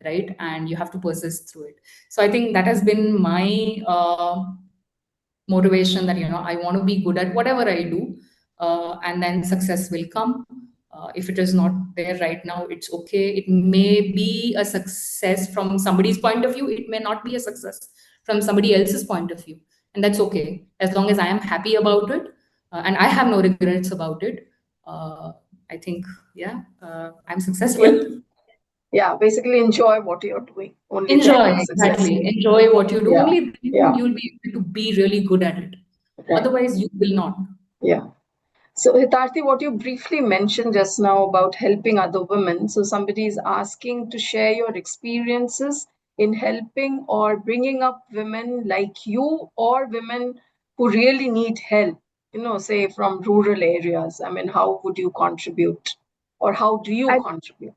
right? And you have to persist through it. So I think that has been my motivation, that I want to be good at whatever I do, and then success will come. If it is not there right now, it's okay. It may be a success from somebody's point of view, it may not be a success from somebody else's point of view, and that's okay, as long as I am happy about it, and I have no regrets about it. I think, yeah, I'm successful. Yeah, basically enjoy what you're doing. Only then Enjoy, you're successful. exactly. Enjoy what you do. Yeah, Only then yeah, you'll be able to be really good at it. right. Otherwise, you will not. Yeah. So, Hitarti, what you briefly mentioned just now about helping other women. So, somebody is asking to share your experiences in helping or bringing up women like you, or women who really need help, say from rural areas. I mean, how would you contribute, or how do you I contribute?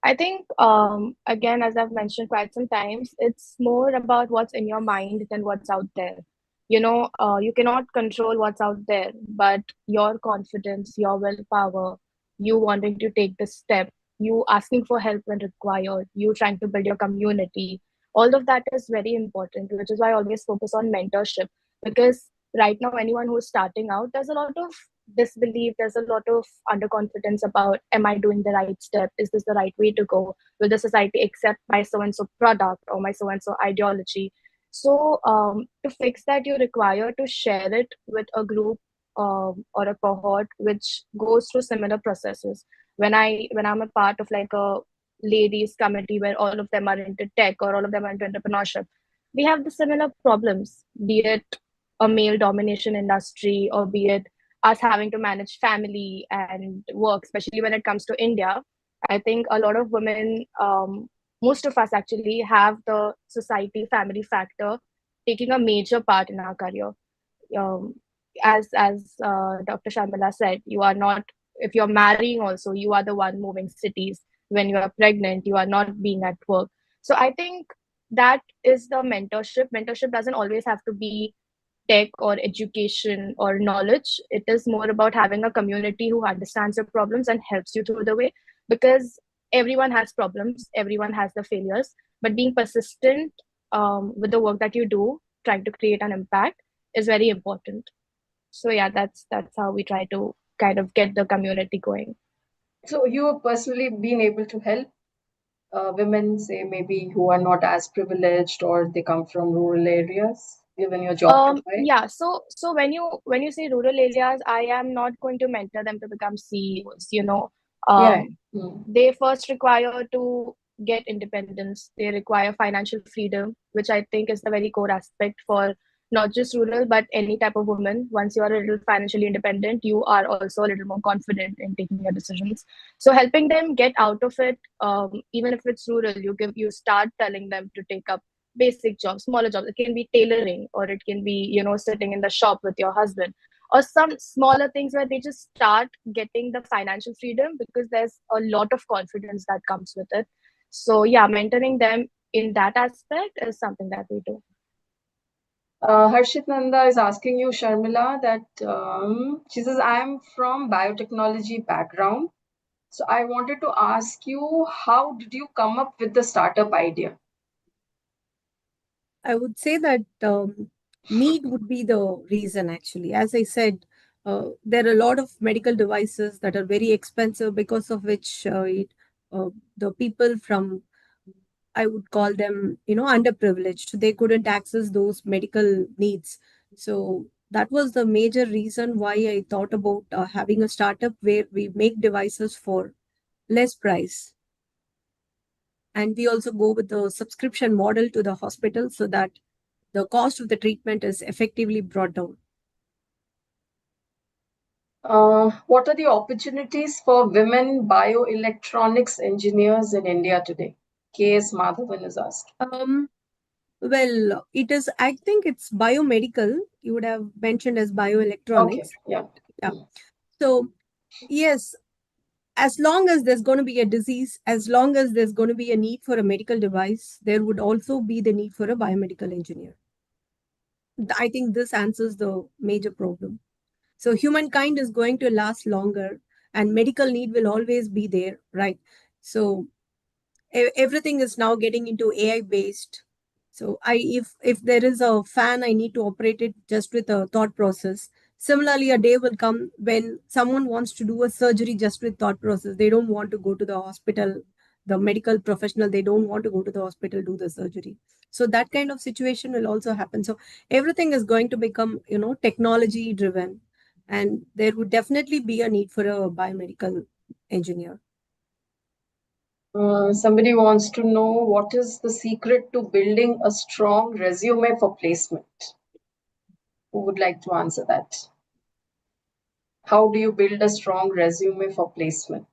I think, again, as I've mentioned quite some times, it's more about what's in your mind than what's out there. You cannot control what's out there, but your confidence, your willpower, you wanting to take the step, you asking for help when required, you trying to build your community, all of that is very important, which is why I always focus on mentorship. Because right now, anyone who's starting out, there's a lot of disbelief, there's a lot of underconfidence about, am I doing the right step, is this the right way to go, will the society accept my so and so product or my so and so ideology. So to fix that, you require to share it with a group, or a cohort which goes through similar processes. When I'm a part of like a ladies committee where all of them are into tech or all of them are into entrepreneurship, we have the similar problems, be it a male domination industry, or be it us having to manage family and work, especially when it comes to India. I think a lot of women, most of us actually, have the society family factor taking a major part in our career. Um, as Dr. Sharmila said, you are not, if you're marrying also, you are the one moving cities. When you are pregnant, you are not being at work. So I think that is the mentorship. Mentorship doesn't always have to be tech or education or knowledge. It is more about having a community who understands your problems and helps you through the way, because everyone has problems, everyone has the failures, but being persistent with the work that you do, trying to create an impact, is very important. So yeah, that's how we try to kind of get the community going. So, you have personally been able to help women, say maybe who are not as privileged or they come from rural areas, given your job profile? Yeah, so when you say rural areas, I am not going to mentor them to become CEOs. Yeah. They first require to get independence. They require financial freedom, which I think is the very core aspect for not just rural but any type of woman. Once you are a little financially independent, you are also a little more confident in taking your decisions. So helping them get out of it, even if it's rural, you start telling them to take up basic jobs, smaller jobs. It can be tailoring, or it can be, sitting in the shop with your husband, or some smaller things where they just start getting the financial freedom, because there's a lot of confidence that comes with it. So yeah, mentoring them in that aspect is something that we do. Harshit Nanda is asking you, Sharmila, that she says, I'm from biotechnology background. So I wanted to ask you, how did you come up with the startup idea? I would say that need would be the reason, actually. As I said, there are a lot of medical devices that are very expensive, because of which the people from, I would call them, underprivileged. They couldn't access those medical needs. So that was the major reason why I thought about having a startup where we make devices for less price. And we also go with the subscription model to the hospital, so that the cost of the treatment is effectively brought down. What are the opportunities for women bioelectronics engineers in India today? K.S. Madhavan is asking. Well, it is, I think it's biomedical. You would have mentioned as Okay, bioelectronics. yeah. Yeah. So, yes, as long as there's going to be a disease, as long as there's going to be a need for a medical device, there would also be the need for a biomedical engineer. I think this answers the major problem. So humankind is going to last longer and medical need will always be there, right? So everything is now getting into AI based. So if there is a fan, I need to operate it just with a thought process. Similarly, a day will come when someone wants to do a surgery just with thought process. They don't want to go to the hospital, the medical professional, they don't want to go to the hospital, do the surgery. So that kind of situation will also happen. So everything is going to become, technology driven. And there would definitely be a need for a biomedical engineer. Somebody wants to know what is the secret to building a strong resume for placement. Who would like to answer that? How do you build a strong resume for placement?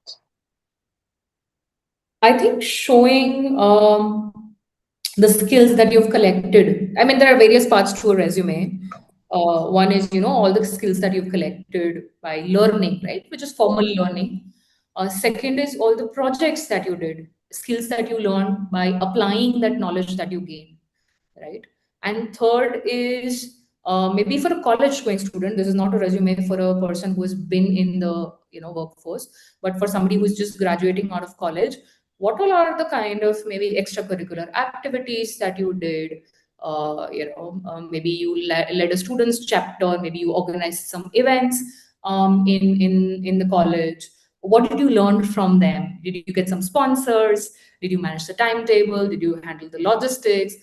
I think showing the skills that you've collected. I mean, there are various parts to a resume. One is, all the skills that you've collected by learning, right, which is formal learning. Second is all the projects that you did, skills that you learned by applying that knowledge that you gained, right? And third is maybe for a college going student, this is not a resume for a person who has been in the workforce, but for somebody who's just graduating out of college, what all are the kind of maybe extracurricular activities that you did? Maybe you led a students chapter, maybe you organized some events in the college. What did you learn from them? Did you get some sponsors? Did you manage the timetable? Did you handle the logistics?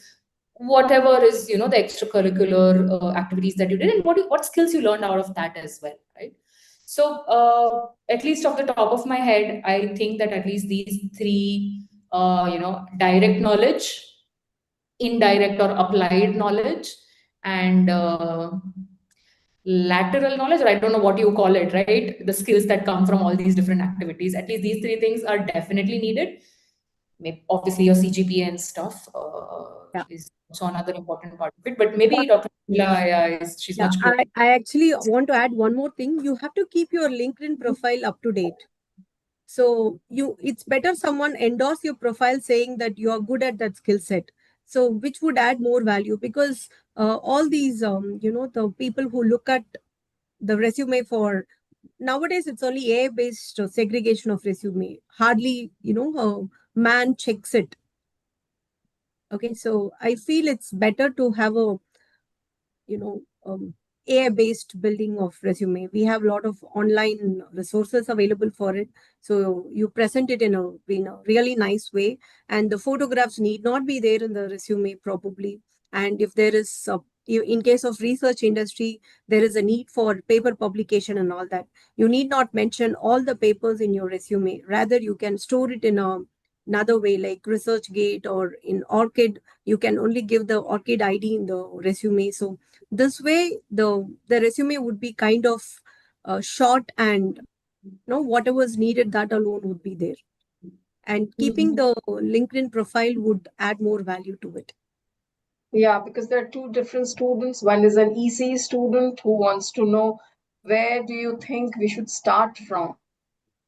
Whatever is the extracurricular activities that you did, and what skills you learned out of that as well, right? So at least off the top of my head, I think that at least these three, direct knowledge, indirect or applied knowledge, and lateral knowledge, or I don't know what you call it, right? The skills that come from all these different activities. At least these three things are definitely needed. Maybe obviously your CGPA and stuff is also another important part of it. But maybe Dr. Sharmila, she's much closer. I actually want to add one more thing. You have to keep your LinkedIn profile up to date. So it's better someone endorse your profile saying that you are good at that skill set. So which would add more value, because all these, the people who look at the resume for nowadays, it's only AI based segregation of resume. Hardly, a man checks it. Okay, so I feel it's better to have a, AI based building of resume. We have a lot of online resources available for it. So you present it in a really nice way, and the photographs need not be there in the resume probably. And if there is in case of research industry, there is a need for paper publication and all that. You need not mention all the papers in your resume. Rather, you can store it in another way, like ResearchGate or in ORCID. You can only give the ORCID ID in the resume. So this way, the resume would be kind of short, and whatever is needed, that alone would be there. And keeping the LinkedIn profile would add more value to it. Yeah, because there are two different students. One is an EC student who wants to know, where do you think we should start from?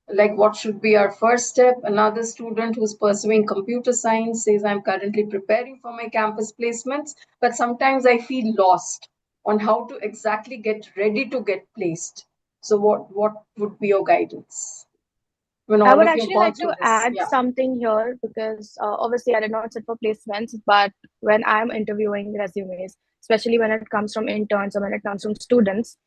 Like, what should be our first step? Another student who's pursuing computer science says, I'm currently preparing for my campus placements, but sometimes I feel lost on how to exactly get ready to get placed. So what would be your guidance? When I all would of you have actually gone like through to this. add Yeah. something here because obviously I did not sit for placements, but when I'm interviewing resumes, especially when it comes from interns or when it comes from students,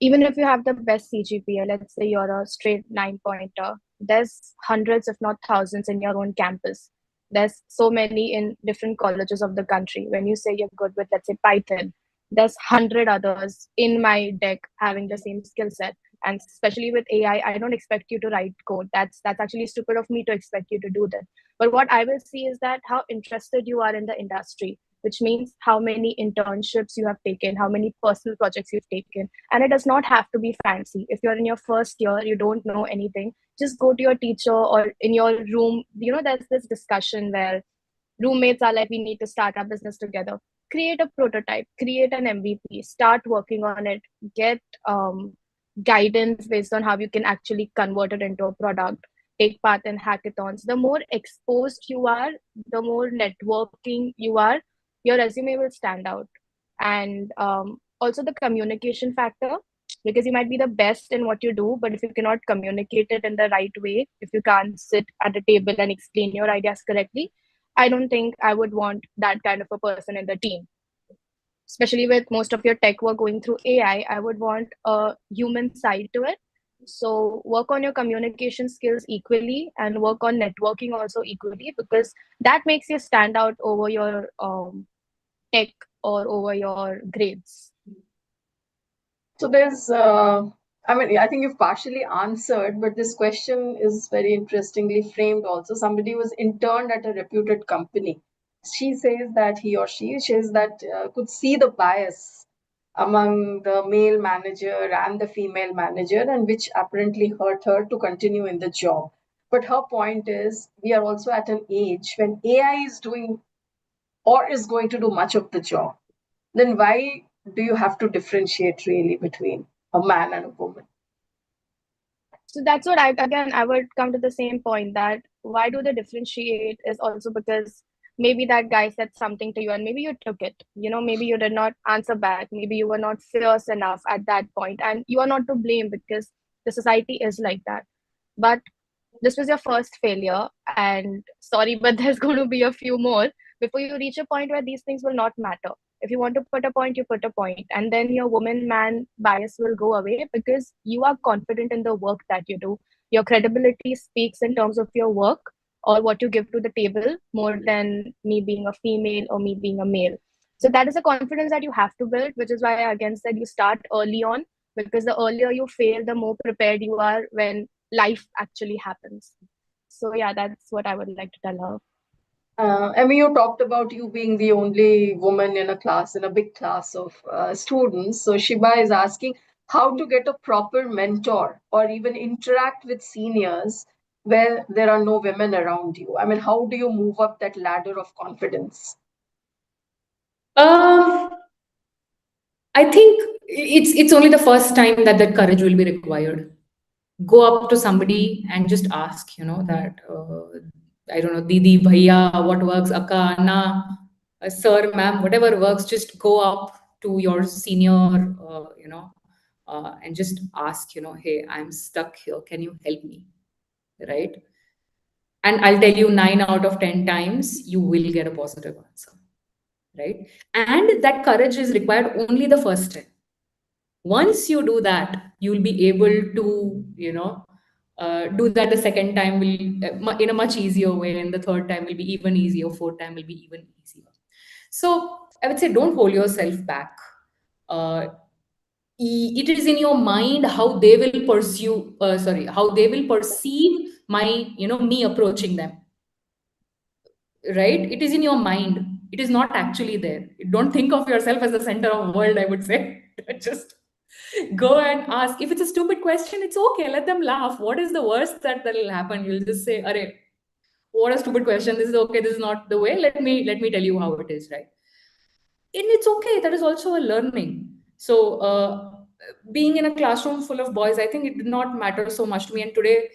even if you have the best CGPA, let's say you're a straight 9-pointer, there's hundreds, if not thousands, in your own campus. There's so many in different colleges of the country. When you say you're good with, let's say, Python, there's 100 others in my deck having the same skill set. And especially with AI, I don't expect you to write code. That's actually stupid of me to expect you to do that. But what I will see is that how interested you are in the industry, which means how many internships you have taken, how many personal projects you've taken. And it does not have to be fancy. If you're in your first year, you don't know anything, just go to your teacher or in your room. There's this discussion where roommates are like, we need to start our business together. Create a prototype, create an MVP, start working on it, get guidance based on how you can actually convert it into a product, take part in hackathons. The more exposed you are, the more networking you are, your resume will stand out. And also the communication factor, because you might be the best in what you do, but if you cannot communicate it in the right way, if you can't sit at a table and explain your ideas correctly, I don't think I would want that kind of a person in the team. Especially with most of your tech work going through AI, I would want a human side to it. So work on your communication skills equally and work on networking also equally, because that makes you stand out over your tech or over your grades. So there's, I think you've partially answered, but this question is very interestingly framed also. Somebody was interned at a reputed company. She says that he or she says that could see the bias among the male manager and the female manager, and which apparently hurt her to continue in the job. But her point is, we are also at an age when AI is doing or is going to do much of the job. Then why do you have to differentiate really between a man and a woman? So that's what I would come to the same point, that why do they differentiate is also because maybe that guy said something to you and maybe you took it. Maybe you did not answer back. Maybe you were not fierce enough at that point, and you are not to blame because the society is like that. But this was your first failure, and sorry, but there's going to be a few more before you reach a point where these things will not matter. If you want to put a point, you put a point, and then your woman man bias will go away because you are confident in the work that you do. Your credibility speaks in terms of your work or what you give to the table more than me being a female or me being a male. So that is a confidence that you have to build, which is why I again said you start early on, because the earlier you fail, the more prepared you are when life actually happens. So yeah, that's what I would like to tell her. You talked about you being the only woman in a class, in a big class of students. So Shiba is asking how to get a proper mentor or even interact with seniors where there are no women around you. How do you move up that ladder of confidence? I think it's only the first time that courage will be required. Go up to somebody and just ask, that I don't know, Didi, Bhaiya, what works, Akka, Anna, Sir, Ma'am, whatever works, just go up to your senior, and just ask, hey, I'm stuck here. Can you help me? Right? And I'll tell you 9 out of 10 times, you will get a positive answer. Right? And that courage is required only the first time. Once you do that, you'll be able to, do that the second time will in a much easier way, and the third time will be even easier, fourth time will be even easier. So I would say don't hold yourself back. It is in your mind how they will how they will perceive me approaching them. Right? It is in your mind. It is not actually there. Don't think of yourself as the center of the world, I would say. Just go and ask. If it's a stupid question, it's okay. Let them laugh. What is the worst that will happen? You'll just say, "Arey, what a stupid question. This is okay. This is not the way. Let me tell you how it is." Right? And it's okay. That is also a learning. So being in a classroom full of boys, I think it did not matter so much to me. And today,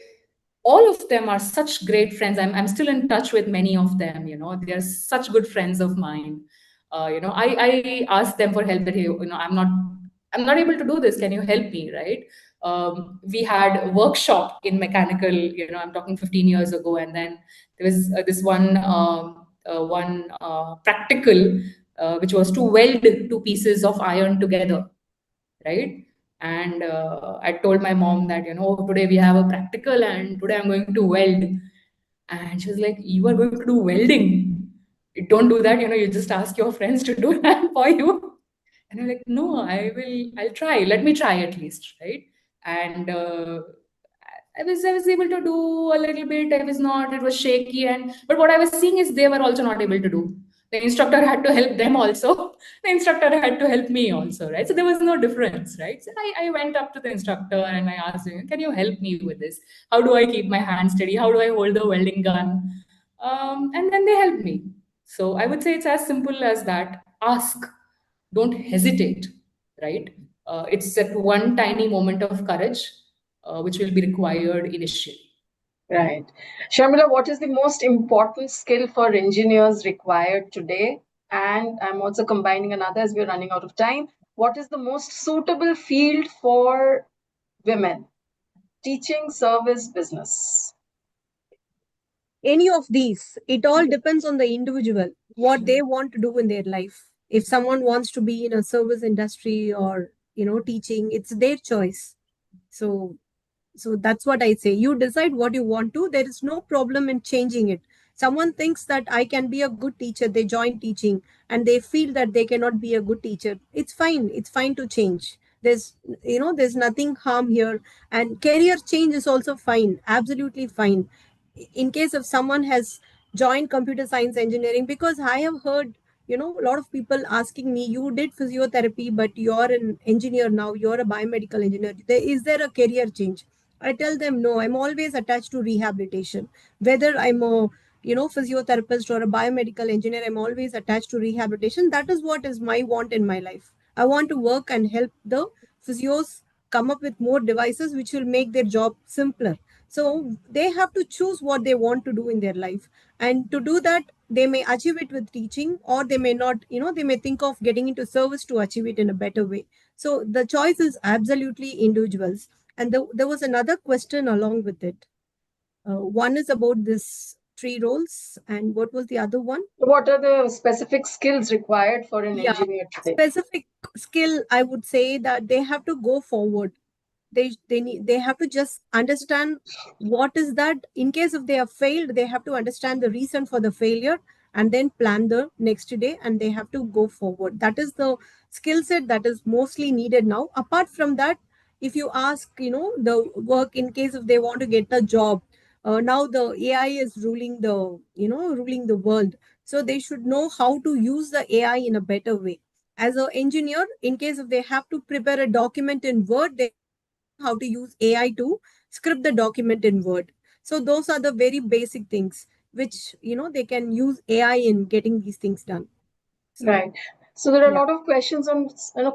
all of them are such great friends. I'm still in touch with many of them. They're such good friends of mine. I ask them for help that, hey, I'm not able to do this. Can you help me? Right? We had a workshop in mechanical, I'm talking 15 years ago. And then there was this one practical, which was to weld 2 pieces of iron together. Right? And I told my mom that, today we have a practical and today I'm going to weld. And she was like, you are going to do welding? Don't do that. You just ask your friends to do that for you. And I'm like, no, I'll try. Let me try at least. Right. And I was able to do a little bit. I was not, it was shaky. But what I was seeing is they were also not able to do. The instructor had to help them also. The instructor had to help me also, right? So there was no difference, right? So I went up to the instructor and I asked him, can you help me with this? How do I keep my hand steady? How do I hold the welding gun? And then they helped me. So I would say it's as simple as that. Ask, don't hesitate, right? It's that one tiny moment of courage which will be required initially. Right. Sharmila, what is the most important skill for engineers required today? And I'm also combining another as we're running out of time. What is the most suitable field for women? Teaching, service, business. Any of these, it all depends on the individual, what they want to do in their life. If someone wants to be in a service industry or, teaching, it's their choice. So that's what I say. You decide what you want to. There is no problem in changing it. Someone thinks that I can be a good teacher, they join teaching, and they feel that they cannot be a good teacher. It's fine. It's fine to change. There's nothing harm here. And career change is also fine. Absolutely fine. In case of someone has joined computer science engineering, because I have heard, a lot of people asking me, you did physiotherapy, but you're an engineer now, you're a biomedical engineer. Is there a career change? I tell them, no, I'm always attached to rehabilitation. Whether I'm a physiotherapist or a biomedical engineer, I'm always attached to rehabilitation. That is what is my want in my life. I want to work and help the physios come up with more devices which will make their job simpler. So they have to choose what they want to do in their life. And to do that, they may achieve it with teaching, or they may not, they may think of getting into service to achieve it in a better way. So the choice is absolutely individuals. And there was another question along with it. One is about this three roles, and what was the other one? What are the specific skills required for an Yeah, engineer today? specific skill, I would say that they have to go forward. They have to just understand what is that. In case if they have failed, they have to understand the reason for the failure and then plan the next day, and they have to go forward. That is the skill set that is mostly needed now. Apart from that, if you ask, the work, in case if they want to get a job, now the AI is ruling the world. So they should know how to use the AI in a better way. As an engineer, in case if they have to prepare a document in Word, they how to use AI to script the document in Word. So those are the very basic things which they can use AI in getting these things done. So, Right. So there are a yeah. lot of questions on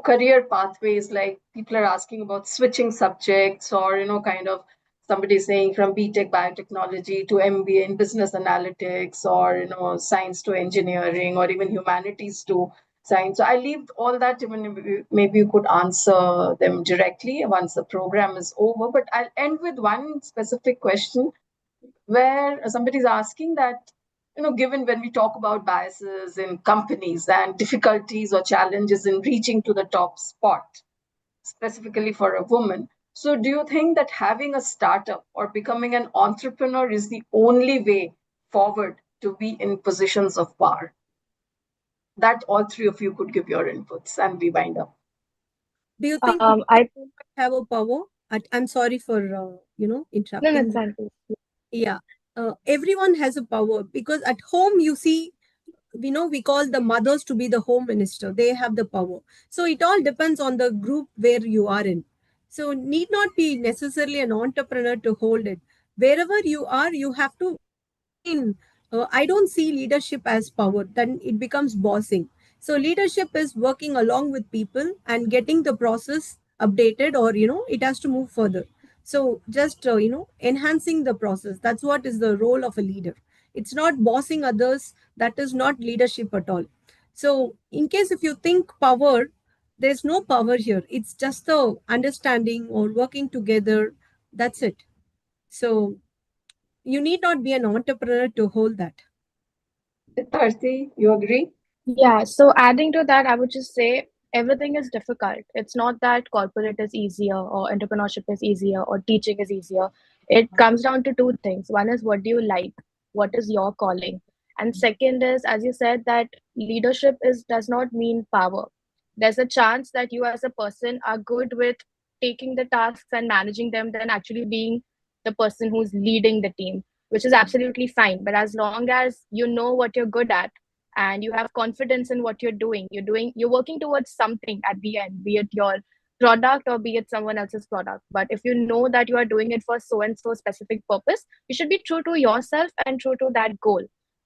career pathways, like people are asking about switching subjects, or kind of somebody saying from BTech biotechnology to MBA in business analytics, or science to engineering, or even humanities to science. So I leave all that, even if maybe you could answer them directly once the program is over. But I'll end with one specific question where somebody's asking that, given when we talk about biases in companies and difficulties or challenges in reaching to the top spot, specifically for a woman, so do you think that having a startup or becoming an entrepreneur is the only way forward to be in positions of power? That all three of you could give your inputs and we wind up. Do you think I have a power? I'm sorry for no, interrupting. it's fine. Yeah, everyone has a power, because at home you see, we call the mothers to be the home minister. They have the power. So it all depends on the group where you are in. So need not be necessarily an entrepreneur to hold it. Wherever you are, you have to. I don't see leadership as power. Then it becomes bossing. So leadership is working along with people and getting the process updated, or it has to move further. So just enhancing the process. That's what is the role of a leader. It's not bossing others. That is not leadership at all. So in case if you think power, there's no power here. It's just the understanding or working together. That's it. So you need not be an entrepreneur to hold that. Hitarti, you agree? Yeah, so adding to that, I would just say everything is difficult. It's not that corporate is easier or entrepreneurship is easier or teaching is easier. It comes down to two things. One is, what do you like? What is your calling? And second is, as you said, that leadership is does not mean power. There's a chance that you as a person are good with taking the tasks and managing them than actually being the person who's leading the team, which is absolutely fine. But as long as you know what you're good at and you have confidence in what you're working towards something at the end, be it your product or be it someone else's product. But if you know that you are doing it for so and so specific purpose, you should be true to yourself and true to that goal.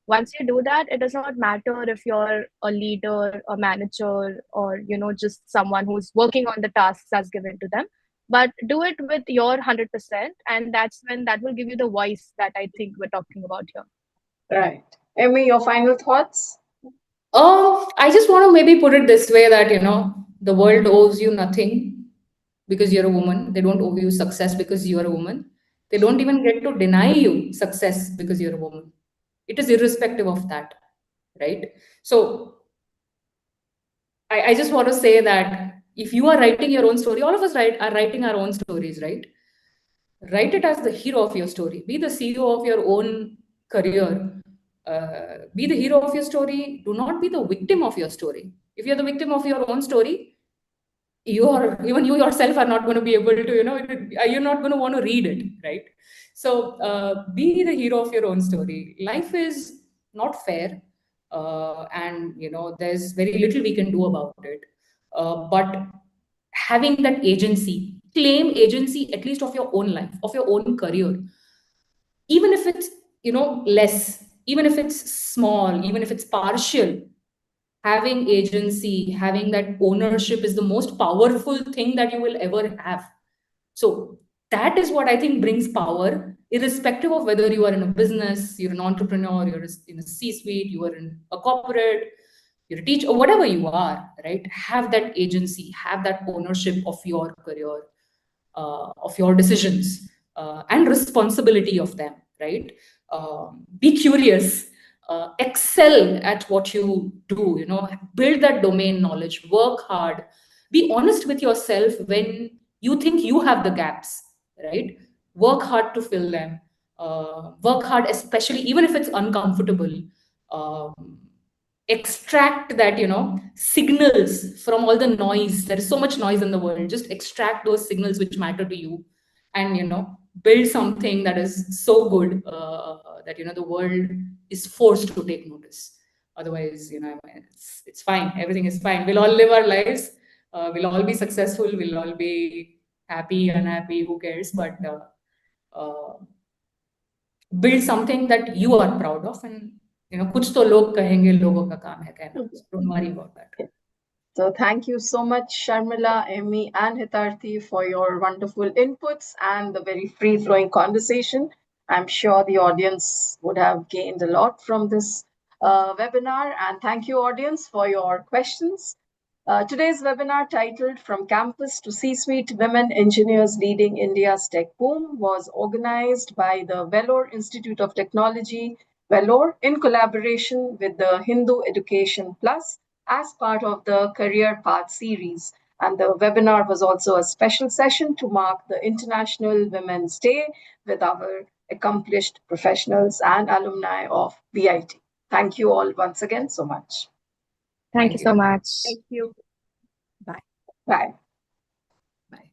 Once you do that, it does not matter if you're a leader, a manager, or just someone who's working on the tasks that's given to them. But do it with your 100%, and that's when that will give you the voice that I think we're talking about here. Right. Emmy, your final thoughts? I just want to maybe put it this way that, the world owes you nothing because you're a woman. They don't owe you success because you're a woman. They don't even get to deny you success because you're a woman. It is irrespective of that, right? So I just want to say that if you are writing your own story, all of us are writing our own stories, right? Write it as the hero of your story. Be the CEO of your own career. Be the hero of your story. Do not be the victim of your story. If you're the victim of your own story, even you yourself are not going to be able to, you're not going to want to read it, right? So be the hero of your own story. Life is not fair, and there's very little we can do about it. But having that agency, claim agency at least of your own life, of your own career, even if it's less, even if it's small, even if it's partial. Having agency, having that ownership is the most powerful thing that you will ever have. So that is what I think brings power, irrespective of whether you are in a business, you're an entrepreneur, you're in a C-suite, you are in a corporate, you're a teacher, or whatever you are, right? Have that agency, have that ownership of your career, of your decisions, and responsibility of them, right? Be curious, excel at what you do, build that domain knowledge, work hard, be honest with yourself when you think you have the gaps, right? Work hard to fill them. Work hard, especially even if it's uncomfortable. Extract that, signals from all the noise. There is so much noise in the world. Just extract those signals which matter to you, and build something that is so good that the world is forced to take notice. Otherwise, it's fine. Everything is fine. We'll all live our lives. We'll all be successful. We'll all be happy, unhappy. Who cares? But build something that you are proud of, and कुछ तो लोग कहेंगे, लोगों का काम है कहना. So don't worry about that. So thank you so much, Sharmila, Emmy, and Hitarti, for your wonderful inputs and the very free-flowing conversation. I'm sure the audience would have gained a lot from this webinar. And thank you, audience, for your questions. Today's webinar, titled From Campus to C-Suite, Women Engineers Leading India's Tech Boom, was organized by the Vellore Institute of Technology, Vellore, in collaboration with the Hindu Education Plus, as part of the Career Path series. And the webinar was also a special session to mark the International Women's Day with our accomplished professionals and alumni of VIT. Thank you all once again so much. Thank you so much. Thank you. Bye. Bye. Bye.